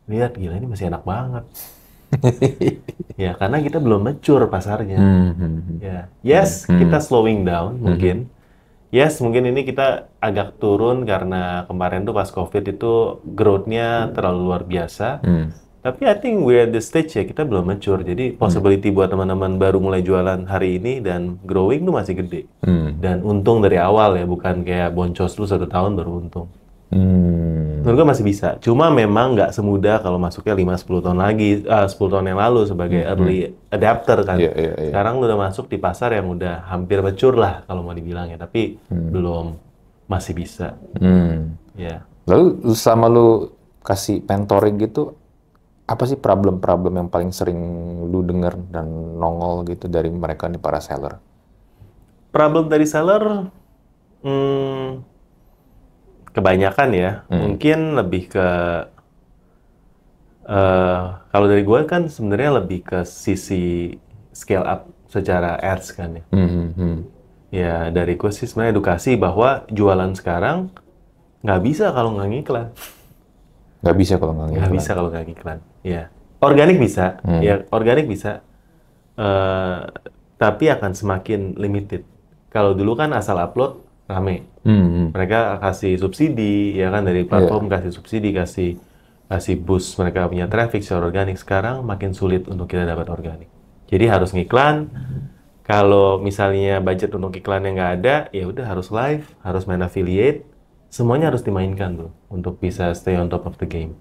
lihat gila ini masih enak banget. Ya karena kita belum mature pasarnya. Ya, yes kita slowing down mungkin. Yes, mungkin ini kita agak turun karena kemarin tuh pas COVID itu growth-nya terlalu luar biasa. Tapi I think we're at the stage ya, kita belum mature. Jadi possibility buat teman-teman baru mulai jualan hari ini dan growing tuh masih gede. Dan untung dari awal ya, bukan kayak boncos lu 1 tahun baru untung. Menurut gue masih bisa. Cuma memang nggak semudah kalau masuknya 5-10 tahun lagi, 10 tahun yang lalu sebagai early adapter kan. Sekarang lu udah masuk di pasar yang udah hampir mature lah kalau mau dibilang ya. Tapi belum, masih bisa. Lalu sama lu kasih mentoring gitu, apa sih problem-problem yang paling sering lu dengar dan nongol gitu dari mereka nih para seller? Problem dari seller, kebanyakan ya, mungkin lebih ke kalau dari gue kan sebenarnya lebih ke sisi scale up secara ads kan ya. Ya dari gue sih sebenarnya edukasi bahwa jualan sekarang nggak bisa kalau nggak ngiklan. Nggak bisa kalau nggak ngiklan. Nggak bisa kalau nggak ngiklan. Ya, organik bisa. Ya organik bisa. Tapi akan semakin limited. Kalau dulu kan asal upload rame. Mereka kasih subsidi, ya kan, dari platform kasih subsidi, kasih boost mereka punya traffic secara organik. Sekarang makin sulit untuk kita dapat organik. Jadi harus ngiklan. Kalau misalnya budget untuk iklannya nggak ada, ya udah harus live, harus main affiliate. Semuanya harus dimainkan tuh untuk bisa stay on top of the game.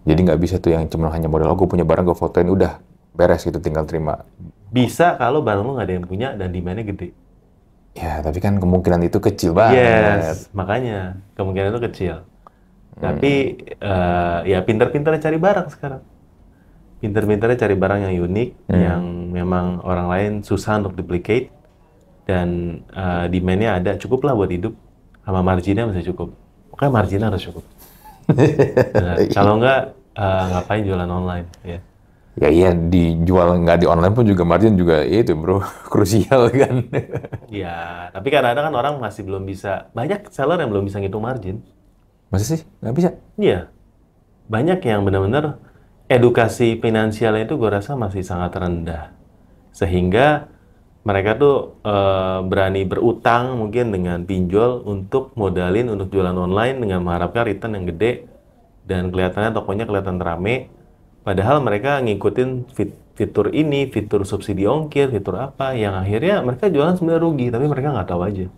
Jadi nggak bisa tuh yang cuma hanya modal, gue punya barang, gue fotoin, udah beres gitu, tinggal terima. Bisa kalau barang lu nggak ada yang punya dan demand-nya gede. Ya, tapi kan kemungkinan itu kecil banget. Yes, makanya kemungkinan itu kecil. Tapi ya pinter-pinternya cari barang sekarang. Pinter-pinternya cari barang yang unik, yang memang orang lain susah untuk duplicate, dan demand-nya ada, cukup lah buat hidup, sama marginnya masih cukup. Pokoknya marginnya harus cukup. Kalau nggak, ngapain jualan online, ya. Ya iya, dijual nggak di online pun juga margin juga itu bro, krusial kan. Ya, tapi kadang-kadang kan orang masih belum bisa, banyak seller yang belum bisa ngitung margin. Masa sih? Nggak bisa? Iya, banyak yang benar-benar edukasi finansialnya itu gue rasa masih sangat rendah. Sehingga mereka tuh berani berutang mungkin dengan pinjol untuk modalin untuk jualan online dengan mengharapkan return yang gede, dan kelihatannya tokonya kelihatan rame. Padahal mereka ngikutin fitur ini, fitur subsidi ongkir, fitur apa, yang akhirnya mereka jualan sebenarnya rugi, tapi mereka nggak tahu aja.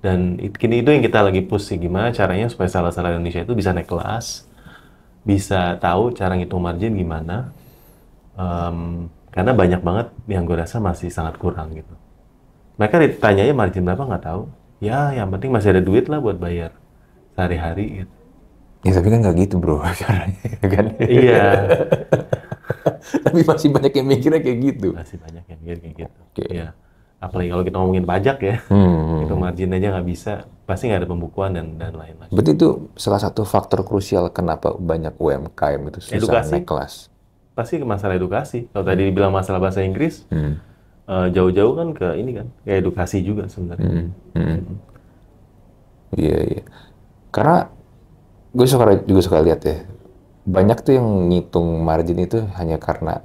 Dan kini itu yang kita lagi push sih, gimana caranya supaya seller-seller Indonesia itu bisa naik kelas, bisa tahu cara ngitung margin gimana. Karena banyak banget yang gue rasa masih sangat kurang gitu. Mereka ditanyanya margin berapa nggak tahu. Ya, yang penting masih ada duit lah buat bayar sehari-hari gitu. Ya tapi kan nggak gitu bro caranya kan. Iya. Tapi masih banyak yang mikirnya kayak gitu. Masih banyak yang mikir kayak gitu. Okay. Ya. Apalagi kalau kita ngomongin pajak ya, itu margin aja nggak bisa, pasti nggak ada pembukuan dan lain-lain. Berarti itu salah satu faktor krusial kenapa banyak UMKM itu susah naik kelas. Pasti masalah edukasi. Kalau tadi dibilang masalah bahasa Inggris, jauh-jauh kan ke ini kan, ke edukasi juga sebenarnya. Iya, iya. Karena gue juga suka lihat ya, banyak tuh yang ngitung margin itu hanya karena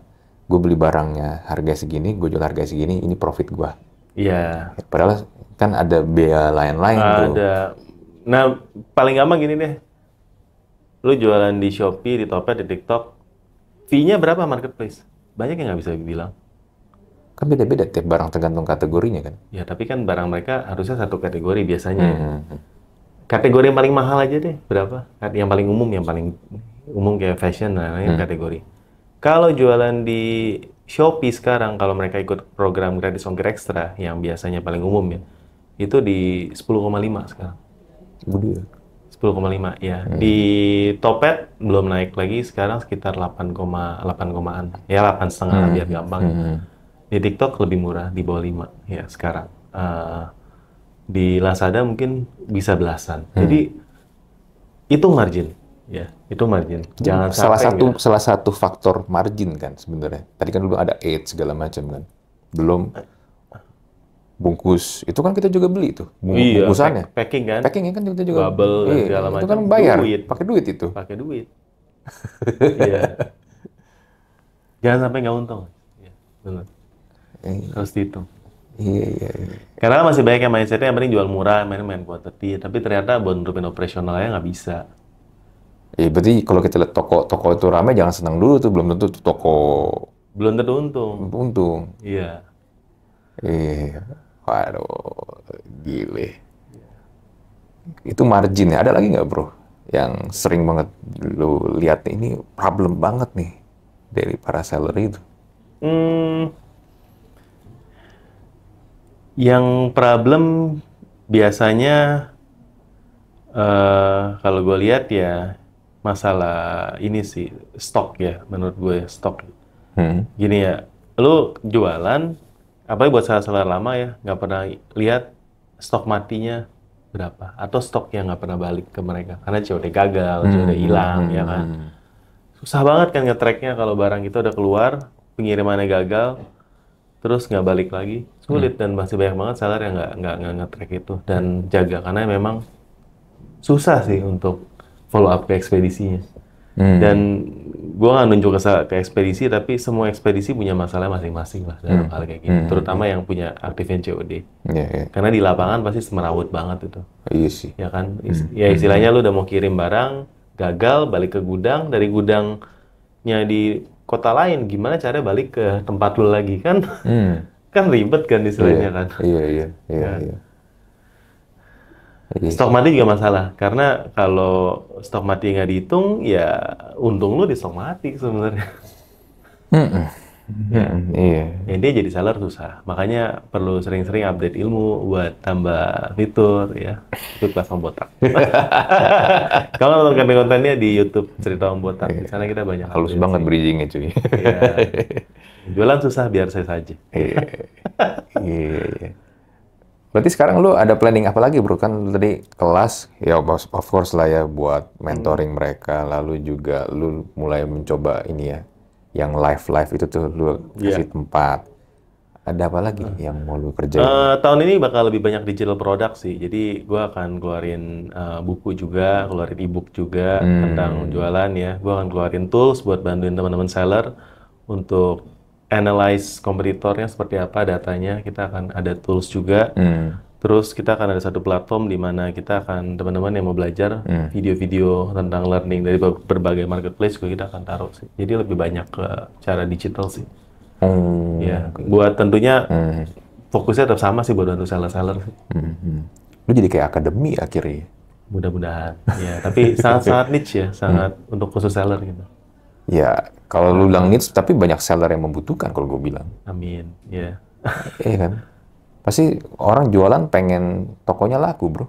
gue beli barangnya harga segini, gue jual harga segini, ini profit gue. Iya. Padahal kan ada biaya lain-lain tuh. Ada. Nah, paling gampang gini deh. Lu jualan di Shopee, di Topet, di TikTok, fee-nya berapa marketplace? Banyak yang nggak bisa bilang. Kan beda-beda tiap barang tergantung kategorinya kan. Ya, tapi kan barang mereka harusnya satu kategori biasanya. Kategori yang paling mahal aja deh, berapa? Yang paling umum kayak fashion, nah ini kategori. Kalau jualan di Shopee sekarang, kalau mereka ikut program gratis ongkir ekstra, yang biasanya paling umum ya, itu di 10,5 sekarang. Gede ya? 10,5 ya. Di Topet belum naik lagi, sekarang sekitar 8,8-an. Ya 8,5 biar gampang. Di TikTok lebih murah, di bawah 5 ya sekarang. Di Lazada mungkin bisa belasan. Jadi itu margin. Ya, itu margin. Jangan salah satu faktor margin kan sebenarnya. Tadi kan dulu ada aid segala macam kan. Belum bungkus. Itu kan kita juga beli tuh. Bungkusannya. Packing kan. Packing kan kita juga. Bubble dan segala macam. Itu kan bayar. Pakai duit itu. Pakai duit. Iya. Jangan sampai nggak untung. Ya, benar. Harus dihitung. Iya. Karena masih banyak yang mindsetnya yang penting jual murah, main quantity. Tapi ternyata buat nutupin operasionalnya nggak bisa. Iya, berarti kalau kita lihat toko itu ramai, jangan senang dulu tuh, belum tentu tuh toko belum tentu untung. Iya. Waduh, gile. Itu margin ya. Ada lagi nggak bro, yang sering banget lu lihat ini problem banget nih dari para seller itu? Yang problem biasanya kalau gue lihat ya masalah ini sih, stok ya, menurut gue stok. Gini ya, lu jualan, apalagi buat seller lama ya, nggak pernah lihat stok matinya berapa, atau stok yang nggak pernah balik ke mereka, karena COD gagal, COD hilang, ya kan. Susah banget kan nge-tracknya kalau barang itu udah keluar, pengirimannya gagal, terus nggak balik lagi, sulit, dan masih banyak banget seller yang nggak nge-track itu, dan jaga, karena memang susah sih untuk follow up ke ekspedisinya. Dan gue nggak nunjuk ke ekspedisi, tapi semua ekspedisi punya masalah masing-masing lah dalam hal kayak gini. Terutama yang punya aktifin COD. Karena di lapangan pasti semerawut banget itu. Iya sih. Ya kan? Ya istilahnya lu udah mau kirim barang, gagal, balik ke gudang, dari gudangnya kota lain, gimana cara balik ke tempat lu lagi kan? Kan ribet kan istilahnya kan. Iya. Stok mati juga masalah, karena kalau stok mati nggak dihitung, ya untung lu di stok mati sebenarnya. Iya. Ya, dia jadi seller susah, makanya perlu sering-sering update ilmu buat tambah fitur ya. Itu platform botak. Kalau nonton konten-kontennya di YouTube Cerita Om Botak, di sana kita banyak. Halus banget bridgingnya cuy. Iya. Jualan susah biar saya saja. Iya. Berarti sekarang lu ada planning apa lagi bro? Kan tadi kelas, ya of course lah ya buat mentoring mereka. Lalu juga lu mulai mencoba ini ya, yang live itu tuh lu kasih tempat. Ada apa lagi yang mau lu kerjain? Tahun ini bakal lebih banyak digital product sih. Jadi gua akan keluarin buku juga, keluarin ebook juga tentang jualan ya. Gua akan keluarin tools buat bantuin teman-teman seller untuk analyze kompetitornya seperti apa datanya. Kita akan ada tools juga. Terus kita akan ada satu platform di mana kita akan teman-teman yang mau belajar video-video tentang learning dari berbagai marketplace juga kita akan taruh sih. Jadi lebih banyak ke cara digital sih. Ya, buat tentunya fokusnya tetap sama sih buat bantu seller-seller sih. Lu jadi kayak akademi akhirnya. Mudah-mudahan. Ya, tapi sangat-sangat niche ya, sangat untuk khusus seller gitu. Ya, kalau lu bilang niche, tapi banyak seller yang membutuhkan kalau gue bilang. Amin, ya. Iya kan? Pasti orang jualan pengen tokonya laku, bro.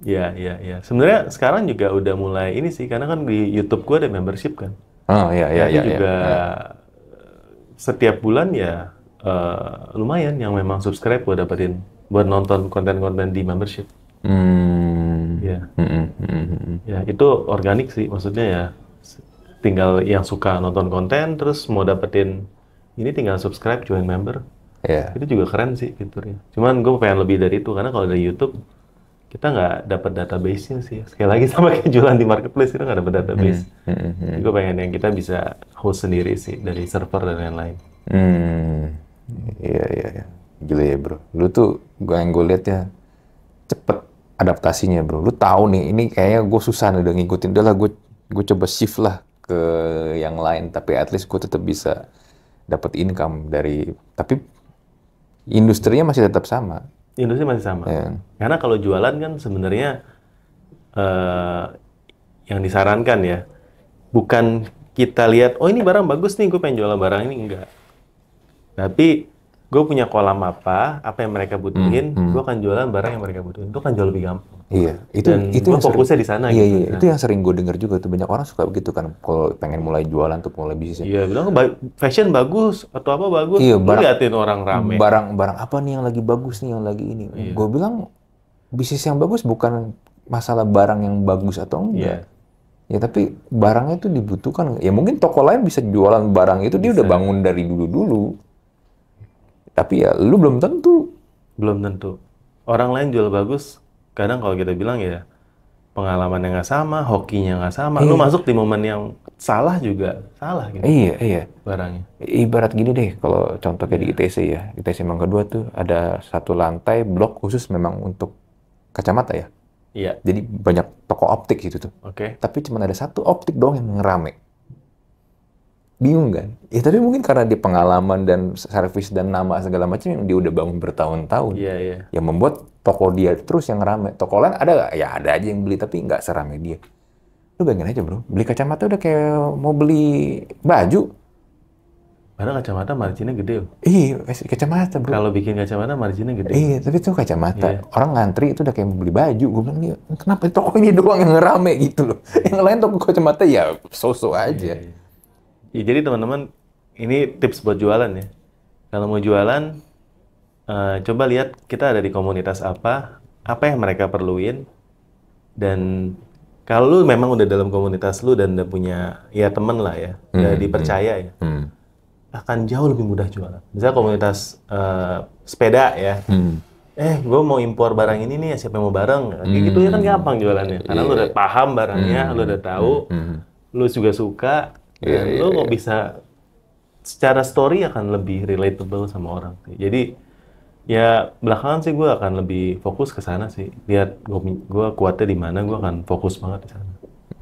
Iya. Sebenarnya sekarang juga udah mulai ini sih, karena kan di YouTube gue ada membership kan. Oh, iya. Juga setiap bulan ya lumayan yang memang subscribe buat nonton konten-konten di membership. Ya, itu organik sih, maksudnya ya. Tinggal yang suka nonton konten, terus mau dapetin ini tinggal subscribe, join member. Itu juga keren sih fiturnya. Cuman gue pengen lebih dari itu, karena kalau dari YouTube, kita nggak dapat database-nya sih. Sekali lagi sama kayak jualan di marketplace, kita nggak dapat database. Gue pengen yang kita bisa host sendiri sih, dari server dan lain-lain. Iya. Gila ya bro. Lu tuh, yang gue lihat ya, cepet adaptasinya bro. Lu tahu nih, ini kayaknya gue susah nih udah ngikutin. Udah lah, gue coba shift lah ke yang lain, tapi at least gue tetap bisa dapat income dari, tapi industrinya masih tetap sama. Industri masih sama. Karena kalau jualan kan sebenarnya yang disarankan ya, bukan kita lihat, oh ini barang bagus nih, gue pengen jualan barang ini, enggak. Tapi gue punya kolam apa yang mereka butuhin, gue akan jualan barang yang mereka butuhin. Itu kan jauh lebih gampang. Iya, itu gue fokusnya di sana. Iya, itu yang sering gue dengar juga tuh, banyak orang suka begitu kan, kalau pengen mulai jualan tuh, mulai bisnis. Iya, bilang fashion bagus atau apa bagus. Iya, liatin orang rame. Barang apa nih yang lagi bagus nih, yang lagi ini. Iya. Gue bilang bisnis yang bagus bukan masalah barang yang bagus atau enggak. Ya tapi barangnya itu dibutuhkan. Ya mungkin toko lain bisa jualan barang itu, dia udah bangun dari dulu. Tapi ya lu belum tentu. Belum tentu. Orang lain jual bagus, kadang kalau kita bilang ya pengalamannya nggak sama, hokinya nggak sama. Lu masuk di momen yang salah juga salah gitu. Iya. Barangnya. Ibarat gini deh, kalau contoh kayak di ITC ya. ITC Mangga 2 tuh ada satu lantai blok khusus memang untuk kacamata ya. Iya. Jadi banyak toko optik gitu tuh. Oke. Tapi cuma ada satu optik doang yang ngerame. Bingung kan? Ya tapi mungkin karena dia pengalaman dan servis dan nama segala macam yang dia udah bangun bertahun-tahun. Iya. Yang membuat toko dia terus yang rame. Toko lain ada nggak? Ya ada aja yang beli tapi nggak serame dia. Lu bayangin aja bro, beli kacamata udah kayak mau beli baju. Padahal kacamata marginnya gede. Iya, kacamata bro. Kalau bikin kacamata marginnya gede. Iya, tapi itu kacamata. Iya. Orang ngantri itu udah kayak mau beli baju. Gue bilang, kenapa toko ini doang yang rame gitu loh. Yang lain toko kacamata ya so-so aja. Iya. Ya, jadi teman-teman, ini tips buat jualan ya. Kalau mau jualan, coba lihat kita ada di komunitas apa yang mereka perluin, dan kalau lu memang udah dalam komunitas lu dan udah punya ya temen lah ya, udah dipercaya ya, akan jauh lebih mudah jualan. Misalnya komunitas sepeda ya, gue mau impor barang ini nih, siapa yang mau bareng? Kayak gitu ya kan gampang jualannya, karena lu udah paham barangnya, lu udah tahu, lu juga suka. Dan lo kok bisa secara story akan lebih relatable sama orang. Jadi ya belakangan sih gue akan lebih fokus ke sana sih. Lihat gue kuatnya di mana, gue akan fokus banget di sana.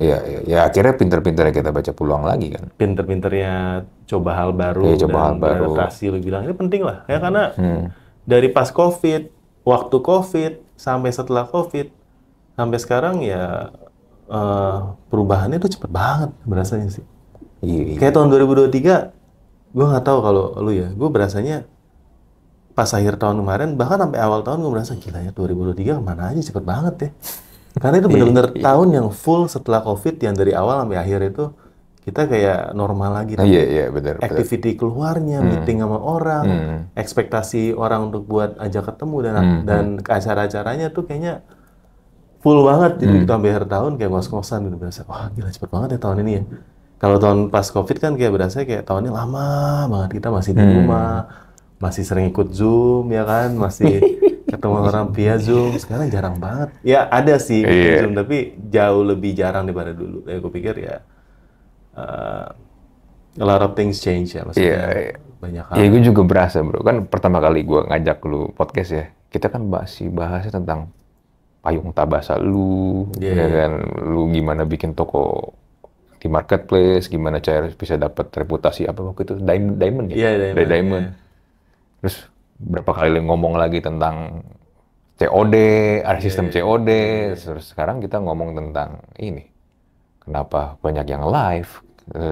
Ya akhirnya pinter-pinternya kita baca peluang lagi kan. Pinter-pinternya coba hal baru coba dan hal baru. beradaptasi, lu bilang ini penting lah. Ya karena dari pas COVID, waktu COVID, sampai setelah COVID, sampai sekarang ya perubahannya tuh cepet banget berasanya sih. Iya. Kayak tahun 2023, gue nggak tahu kalau lu ya, gue berasanya pas akhir tahun kemarin, bahkan sampai awal tahun gue merasa gila ya 2023 kemana aja cepet banget ya. Karena itu benar-benar tahun yang full setelah COVID, yang dari awal sampai akhir itu kita kayak normal lagi. Iya, benar. Activity keluarnya, meeting sama orang, ekspektasi orang untuk buat ajak ketemu dan ke acara-acaranya tuh kayaknya full banget. Jadi kita sampai akhir tahun kayak ngos-ngosan gitu, berasa wah gila cepet banget ya tahun ini ya. Kalau tahun pas COVID kan kayak berasa kayak tahunnya lama banget, kita masih di rumah, masih sering ikut Zoom ya kan, masih ketemu orang via Zoom. Sekarang jarang banget. Ya ada sih Zoom, tapi jauh lebih jarang daripada dulu. Ya, gue pikir ya a lot of things change ya, maksudnya banyak hal. Iya, gue juga berasa bro. Kan pertama kali gue ngajak lu podcast ya, kita kan masih bahasnya tentang payung tabasa lu, ya kan, lu gimana bikin toko di marketplace, gimana cara bisa dapat reputasi apa waktu itu diamond ya? Iya, Diamond. Terus berapa kali ngomong lagi tentang COD, ada sistem COD. Terus sekarang kita ngomong tentang ini. Kenapa banyak yang live,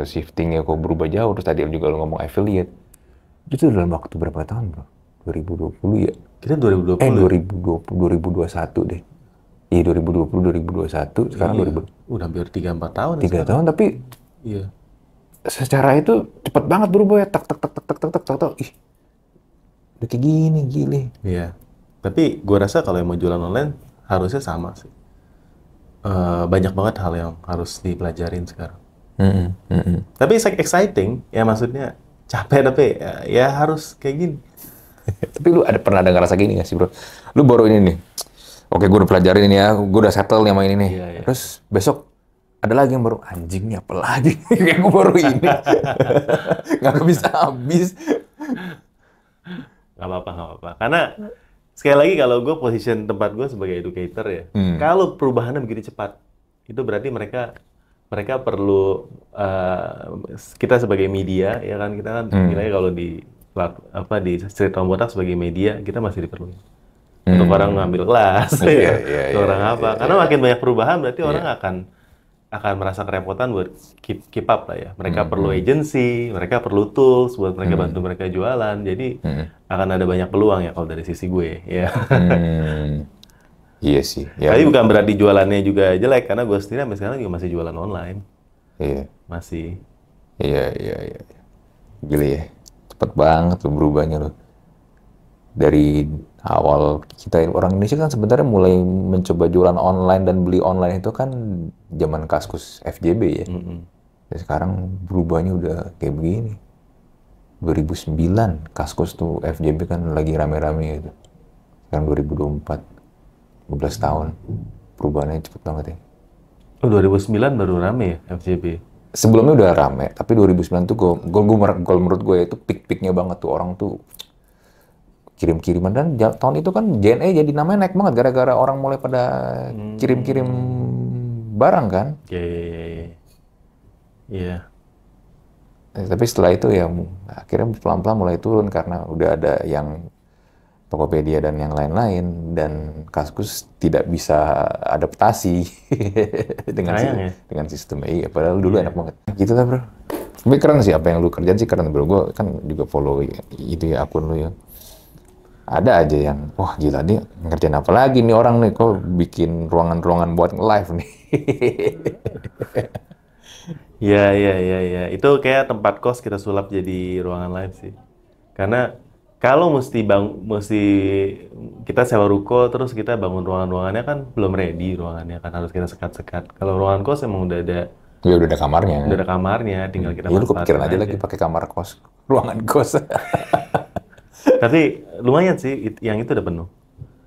shiftingnya kok berubah jauh. Terus tadi juga lu ngomong affiliate. Itu dalam waktu berapa tahun bro? 2020 ya? Kita 2020. 2021 deh. Iya 2020, 2021, sekarang 2000. Udah hampir 3-4 tahun. 3 tahun, tapi iya. Secara itu cepet banget berubah ya, tak. Ih, udah kayak gini, gile. Iya. Tapi gue rasa kalau yang mau jualan online harusnya sama sih. Banyak banget hal yang harus dipelajarin sekarang. Tapi exciting, ya maksudnya capek tapi ya harus kayak gini. Tapi lu pernah ada ngerasa gini gak sih bro? Lu baru ini nih. Oke, gue udah pelajarin ini ya, gue udah settle nih sama ini nih. Iya. Terus besok ada lagi yang baru, anjing nih apa lagi? Kayak gue baru ini. Nggak bisa habis. Nggak apa-apa. Karena sekali lagi kalau gue position tempat gue sebagai educator ya, kalau perubahannya begitu cepat, itu berarti mereka perlu kita sebagai media ya kan, kita kan nilainya kalau di Street Tom Botak sebagai media kita masih diperlukan. Untuk orang ngambil kelas, orang apa? Karena makin banyak perubahan berarti orang akan merasa kerepotan buat keep up lah ya. Mereka perlu agency, mereka perlu tools buat mereka bantu mereka jualan. Jadi akan ada banyak peluang ya kalau dari sisi gue ya. Iya sih. Ya. Tapi bukan berarti jualannya juga jelek, karena gue sendiri sampai sekarang juga masih jualan online. Iya. Masih. Iya. Gila ya. Cepet banget tuh berubahnya loh. Dari awal kita orang Indonesia kan sebenarnya mulai mencoba jualan online dan beli online itu kan zaman Kaskus FJB ya. Dan sekarang berubahnya udah kayak begini. 2009 Kaskus tuh FJB kan lagi rame-rame gitu. Sekarang 2024, 12 tahun. Perubahannya cepet banget ya. Oh 2009 baru rame ya FJB? Sebelumnya udah rame, tapi 2009 tuh kalau menurut gue itu peak-peaknya banget tuh, orang tuh kirim-kiriman. Dan tahun itu kan JNE jadi namanya naik banget gara-gara orang mulai pada kirim-kirim barang kan. Iya. Tapi setelah itu ya akhirnya pelan-pelan mulai turun karena udah ada yang Tokopedia dan yang lain-lain, dan Kaskus tidak bisa adaptasi dengan sistem. Iya, padahal dulu enak banget. Gitu lah bro. Tapi keren sih apa yang lu kerjain sih, keren bro. Gue kan juga follow itu ya akun lu ya. Ada aja yang, wah gila nih ngerjain apa lagi nih orang nih, kok bikin ruangan-ruangan buat live nih. Iya. Itu kayak tempat kos kita sulap jadi ruangan live sih. Karena kalau mesti kita sewa ruko terus kita bangun ruangannya kan belum ready, ruangannya kan harus kita sekat-sekat. Kalau ruangan kos emang udah ada. Ya udah ada kamarnya. Udah ada kamarnya, tinggal kita manfaatin. Lu kepikiran aja lagi pakai kamar kos, ruangan kos. Tapi lumayan sih, yang itu udah penuh.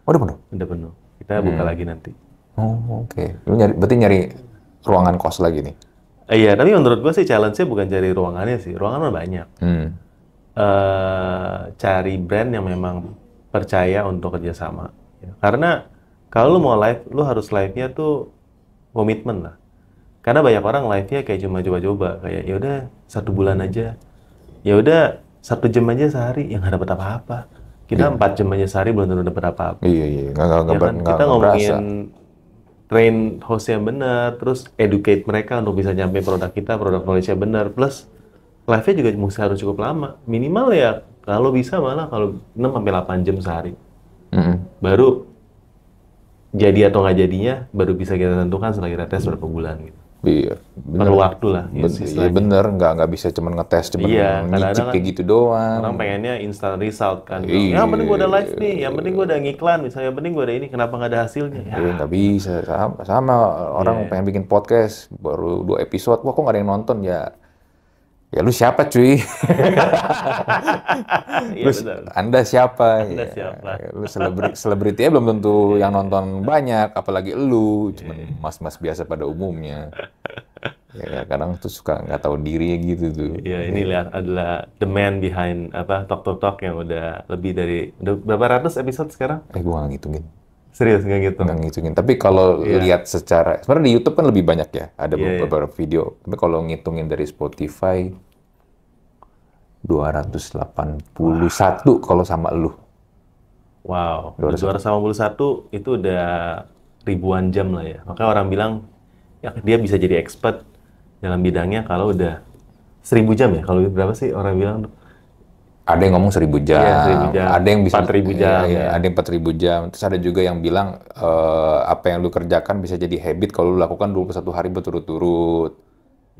Oh udah penuh? Udah penuh. Kita buka lagi nanti. Oh oke. Lu berarti nyari ruangan kos lagi nih? Iya, tapi menurut gua sih challenge-nya bukan cari ruangannya sih. Ruangan banyak. Cari brand yang memang percaya untuk kerjasama. Ya. Karena kalau lu mau live, lu harus live-nya tuh komitmen lah. Karena banyak orang live-nya kayak cuma coba-coba, kayak ya udah 1 bulan aja, ya udah 1 jam aja sehari, yang nggak dapat apa-apa. Kita 4 jam aja sehari belum tentu dapat apa-apa. Iya, Kita ngomongin train host yang benar, terus educate mereka untuk bisa nyampe produk kita, produk knowledge-nya benar, plus live-nya juga harus cukup lama. Minimal ya kalau bisa malah kalau 6-8 jam sehari. Baru jadi atau nggak jadinya baru bisa kita tentukan setelah kita tes berapa bulan gitu. Iya, perlu waktu lah. Iya bener, nggak bisa cuma ngetes, cuma ngicip kayak gitu doang. Orang pengennya instant result kan. Ya, yang penting gue udah live nih, yang penting gue udah ngiklan, misalnya yang penting gue udah ini, kenapa nggak ada hasilnya? Ya nggak bisa, sama orang pengen bikin podcast, baru 2 episode, wah kok nggak ada yang nonton ya? Ya lu siapa cuy? Anda siapa? Anda siapa? Lu selebriti belum tentu yang nonton banyak, apalagi lu, cuman mas-mas biasa pada umumnya. Ya kadang tuh suka nggak tahu diri gitu tuh. Ya ini lihat adalah the man behind Talk yang udah lebih dari berapa ratus episode sekarang? Gua nggak ngitungin. Serius nggak gitu? Nggak ngitungin. Tapi kalau lihat secara, sebenarnya di YouTube kan lebih banyak ya, ada beberapa video. Tapi kalau ngitungin dari Spotify, 281 kalau sama lu. Wow, 281 itu udah ribuan jam lah ya. Makanya orang bilang, ya dia bisa jadi expert dalam bidangnya kalau udah 1000 jam ya. Kalau berapa sih orang bilang? Ada yang ngomong 1000 jam, ada yang bisa 4000 jam, ada yang 4000 jam. Terus ada juga yang bilang apa yang lu kerjakan bisa jadi habit kalau lu lakukan 21 hari berturut-turut.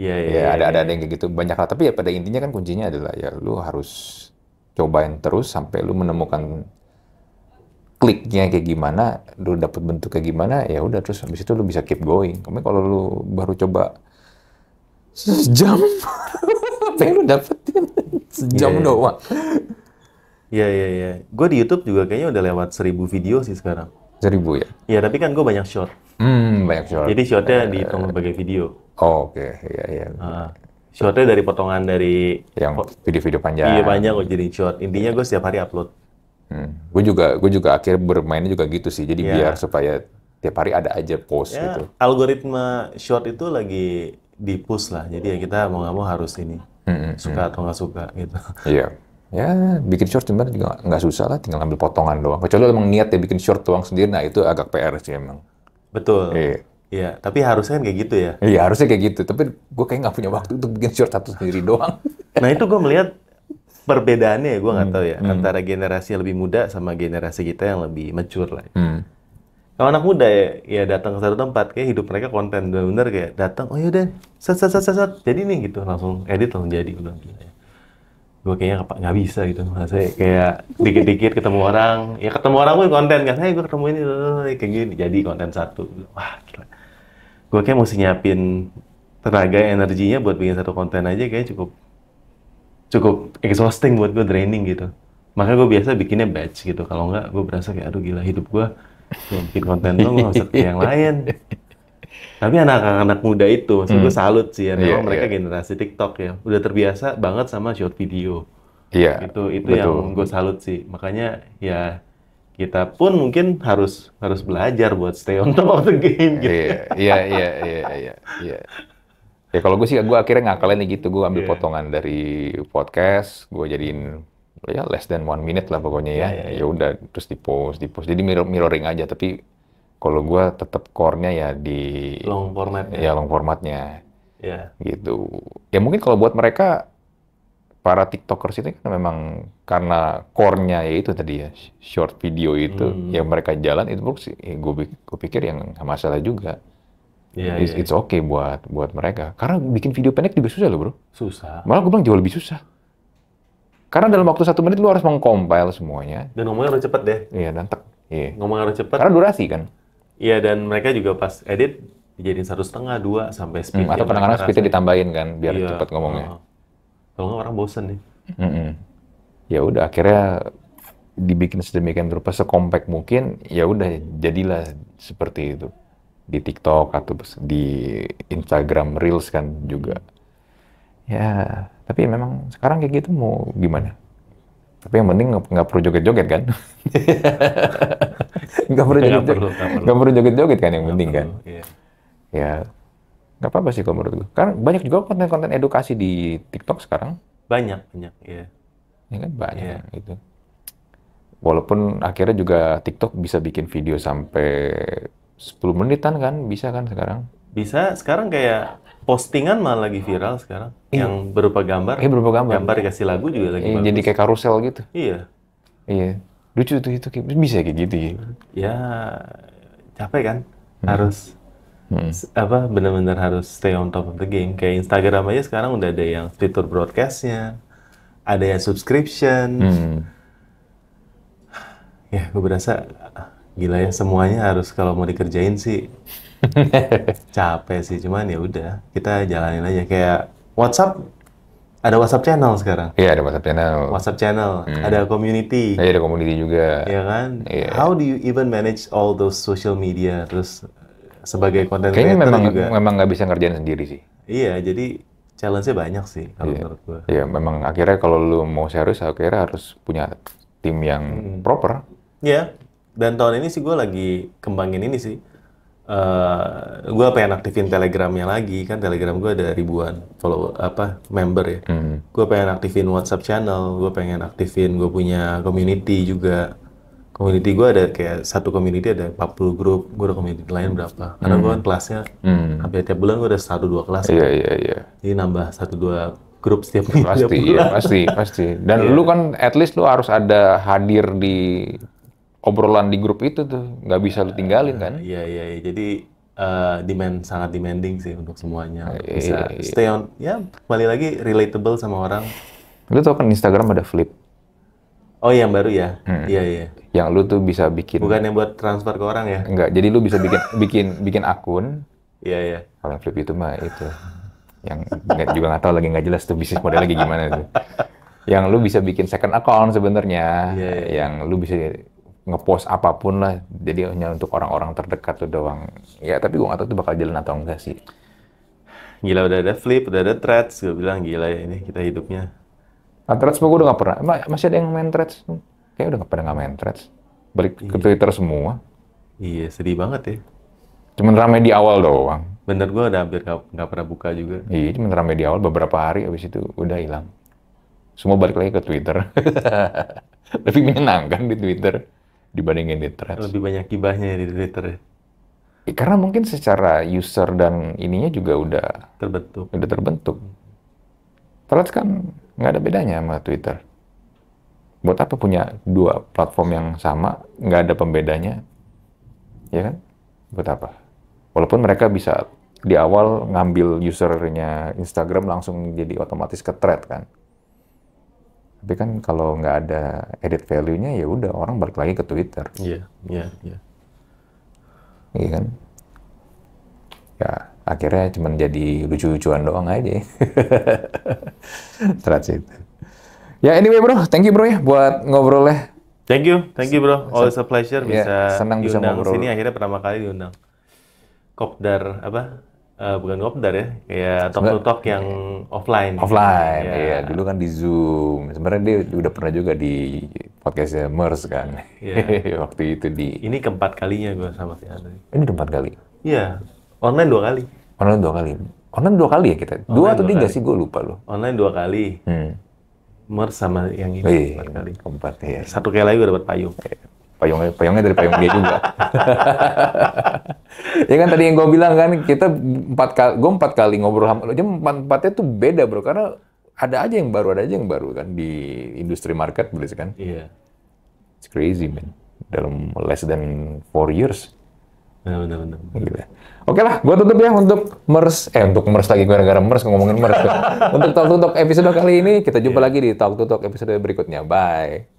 Ada yang kayak gitu banyak lah. Tapi ya pada intinya kan kuncinya adalah ya lu harus cobain terus sampai lu menemukan kliknya kayak gimana, lu dapet bentuk kayak gimana, ya udah terus habis itu lu bisa keep going. Tapi kalau lu baru coba sejam, apa yang lu dapetin? Sejam doang. Iya. Gue di YouTube juga kayaknya udah lewat 1000 video sih sekarang. 1000 ya? Iya, tapi kan gue banyak short. Banyak short. Jadi shortnya dihitung sebagai video. Oh, oke. Iya. Shortnya dari potongan dari... Yang video-video panjang. Iya, panjang gue jadi short. Intinya gue setiap hari upload. Gue juga akhirnya bermainnya juga gitu sih. Jadi biar supaya tiap hari ada aja post gitu. Algoritma short itu lagi di-push lah. Jadi ya kita mau nggak mau harus ini. Suka atau nggak suka gitu. Iya. Ya, bikin short sebenarnya juga nggak susah lah. Tinggal ambil potongan doang. Kecuali emang niat ya bikin short doang sendiri. Nah, itu agak PR sih emang. Betul. Iya, tapi harusnya kan kayak gitu ya. Iya, harusnya kayak gitu. Tapi gue kayak nggak punya waktu untuk bikin short satu sendiri doang. Nah, itu gue melihat perbedaannya, gue nggak tahu ya, antara generasi yang lebih muda sama generasi kita yang lebih mature lah. Kalau anak muda ya datang ke satu tempat, kayak hidup mereka konten, bener-bener kayak datang, oh yaudah, set, jadi nih gitu, langsung edit langsung jadi, udah gila ya. Gue kayaknya nggak bisa gitu, maksudnya kayak dikit-dikit ketemu orang pun konten kan, hey gue ketemu ini, kayak gini, jadi konten satu, wah gila. Gue kayak mesti nyiapin tenaga, energinya buat bikin satu konten aja kayak cukup exhausting buat gue, draining gitu. Makanya gue biasa bikinnya batch gitu. Kalau nggak, gue berasa kayak, aduh gila, hidup gue bikin konten tuh nggak usah kayak yang lain. Tapi anak-anak muda itu, maksud gue salut sih ya. Memang mereka generasi TikTok ya. Udah terbiasa banget sama short video. Iya. Itu yang gue salut sih. Makanya ya kita pun mungkin harus belajar buat stay on top of the game gitu. Iya. Ya kalau gue sih, gue akhirnya ngakalin gitu, gue ambil potongan dari podcast, gue jadiin ya less than 1 minute lah pokoknya ya. Ya udah terus di post. Jadi mirroring aja. Tapi kalau gue tetap core-nya ya di long format. Ya long formatnya. Gitu. Ya mungkin kalau buat mereka para TikTokers itu kan memang karena core-nya ya itu tadi ya short video itu yang mereka jalan itu gue pikir yang masalah juga. It's okay buat mereka. Karena bikin video pendek juga susah loh bro. Susah. Malah gue bilang jauh lebih susah. Karena dalam waktu 1 menit lu harus meng-compile semuanya. Dan ngomongnya harus cepet deh. Iya, nantek. Iya. Ngomong harus cepet. Karena durasi kan. Iya, dan mereka juga pas edit dijadiin 1,5, 2 sampai speed. Atau kadang-kadang speednya ditambahin kan biar cepet ngomongnya. Kalau nggak orang bosen nih. Ya udah akhirnya dibikin sedemikian rupa sekompak mungkin. Ya udah jadilah seperti itu. Di TikTok atau di Instagram Reels kan juga. Ya, tapi memang sekarang kayak gitu mau gimana? Tapi yang penting nggak perlu joget-joget kan? Nggak perlu joget-joget kan yang penting kan? Ya, Nggak apa-apa sih kalau menurut gue. Kan banyak juga konten-konten edukasi di TikTok sekarang. Banyak, iya. Ya kan banyak itu. Walaupun akhirnya juga TikTok bisa bikin video sampai 10 menitan kan, bisa kan sekarang? Bisa, sekarang kayak postingan malah lagi viral sekarang. Yang berupa gambar. Berupa gambar. Gambar dikasih lagu juga lagi bagus. Jadi kayak karusel gitu. Iya. Lucu tuh itu, bisa kayak gitu ya. Ya, capek kan? Harus benar-benar harus stay on top of the game. Kayak Instagram aja sekarang udah ada yang fitur broadcast-nya, ada yang subscription. Ya, gue berasa gila ya, semuanya harus kalau mau dikerjain sih capek sih. Cuman ya udah, kita jalanin aja. Kayak WhatsApp, ada WhatsApp channel sekarang. Iya, ada WhatsApp channel. WhatsApp channel, ada community. Iya, ada community juga. Iya kan? How do you even manage all those social media? Terus sebagai content creator kayaknya memang nggak bisa ngerjain sendiri sih. Iya, jadi challenge-nya banyak sih kalau menurut gue. Iya, memang akhirnya kalau lu mau serius, akhirnya harus punya tim yang proper. Iya, dan tahun ini sih gue lagi kembangin ini sih. Gue pengen aktifin Telegramnya lagi, kan Telegram gue ada ribuan member ya. Gue pengen aktifin WhatsApp channel, gue pengen aktifin, gue punya community juga. Community gue ada kayak satu community ada 40 grup, gue ada community lain berapa. Karena gue kan kelasnya hampir tiap bulan gue ada 1-2 kelas. Iya. Jadi nambah 1-2 grup setiap minggu. Pasti. Dan lu kan at least lu harus ada hadir di obrolan di grup itu tuh, nggak bisa lu tinggalin kan? Iya. Jadi sangat demanding sih untuk semuanya. Bisa stay on, ya kembali lagi relatable sama orang. Lu tau kan Instagram ada Flip? Oh, yang baru ya? Iya. Yang lu tuh bisa bikin. Bukan yang buat transfer ke orang ya? Enggak, jadi lu bisa bikin akun. Iya. Kalau Flip itu mah itu. Yang juga nggak tahu lagi, nggak jelas tuh bisnis modelnya lagi gimana tuh. Yang lu bisa bikin second account sebenarnya. Yang lu bisa ngepost apapun lah, jadi hanya untuk orang-orang terdekat tuh doang. Ya, tapi gue nggak tahu tuh bakal jalan atau enggak sih. Gila, udah ada Flip, udah ada Threads, gue bilang gila ya ini kita hidupnya. Threads gue udah nggak pernah, masih ada yang main Threads? Kayaknya udah pada nggak main Threads. Balik ke Twitter semua. Iya, sedih banget ya. Cuman ramai di awal doang. Bener, gue udah hampir nggak pernah buka juga. Iya, cuman ramai di awal, beberapa hari, habis itu udah hilang. Semua balik lagi ke Twitter. Lebih menyenangkan di Twitter dibandingin di Threads. Lebih banyak gibahnya di Twitter ya? Karena mungkin secara user dan ininya juga udah terbentuk. Threads kan nggak ada bedanya sama Twitter. Buat apa punya dua platform yang sama, nggak ada pembedanya? Ya kan? Buat apa? Walaupun mereka bisa di awal ngambil usernya Instagram langsung jadi otomatis ke Thread kan. Tapi kan kalau nggak ada edit value-nya, ya udah orang balik lagi ke Twitter. Iya. Iya kan? Ya, akhirnya cuma jadi lucu-lucuan doang aja. Threads itu. Ya anyway bro, thank you bro ya buat ngobrolnya. Thank you bro. Always a pleasure bisa senang bisa diundang ngobrol. Sini akhirnya pertama kali diundang. Kopdar bukan Kopdar ya, kayak talk to talk yang offline. Offline, iya. Dulu kan di Zoom. Sebenarnya dia udah pernah juga di podcastnya Mers kan. Waktu itu di. Ini keempat kalinya gue sama si Andre. Ini keempat kali. Iya, online 2 kali. Online 2 kali ya kita. 2 atau 3 sih gue lupa loh. Online 2 kali. Mers sama yang ini 4 kali. Keempat ya. 1 kali lagi gue dapat payung. Payungnya dari payung dia juga. Ya kan tadi yang gue bilang kan, kita 4 kali ngobrol sama lo, 4-4-nya tuh beda bro, karena ada aja yang baru kan di industri marketplace kan. Iya. It's crazy man, dalam less than 4 years. Benar. Gila. Oke lah, gue tutup ya untuk Mers lagi, gara-gara Mers ngomongin Mers. Untuk Talk to Talk episode kali ini, kita jumpa lagi di Talk to Talk episode berikutnya. Bye.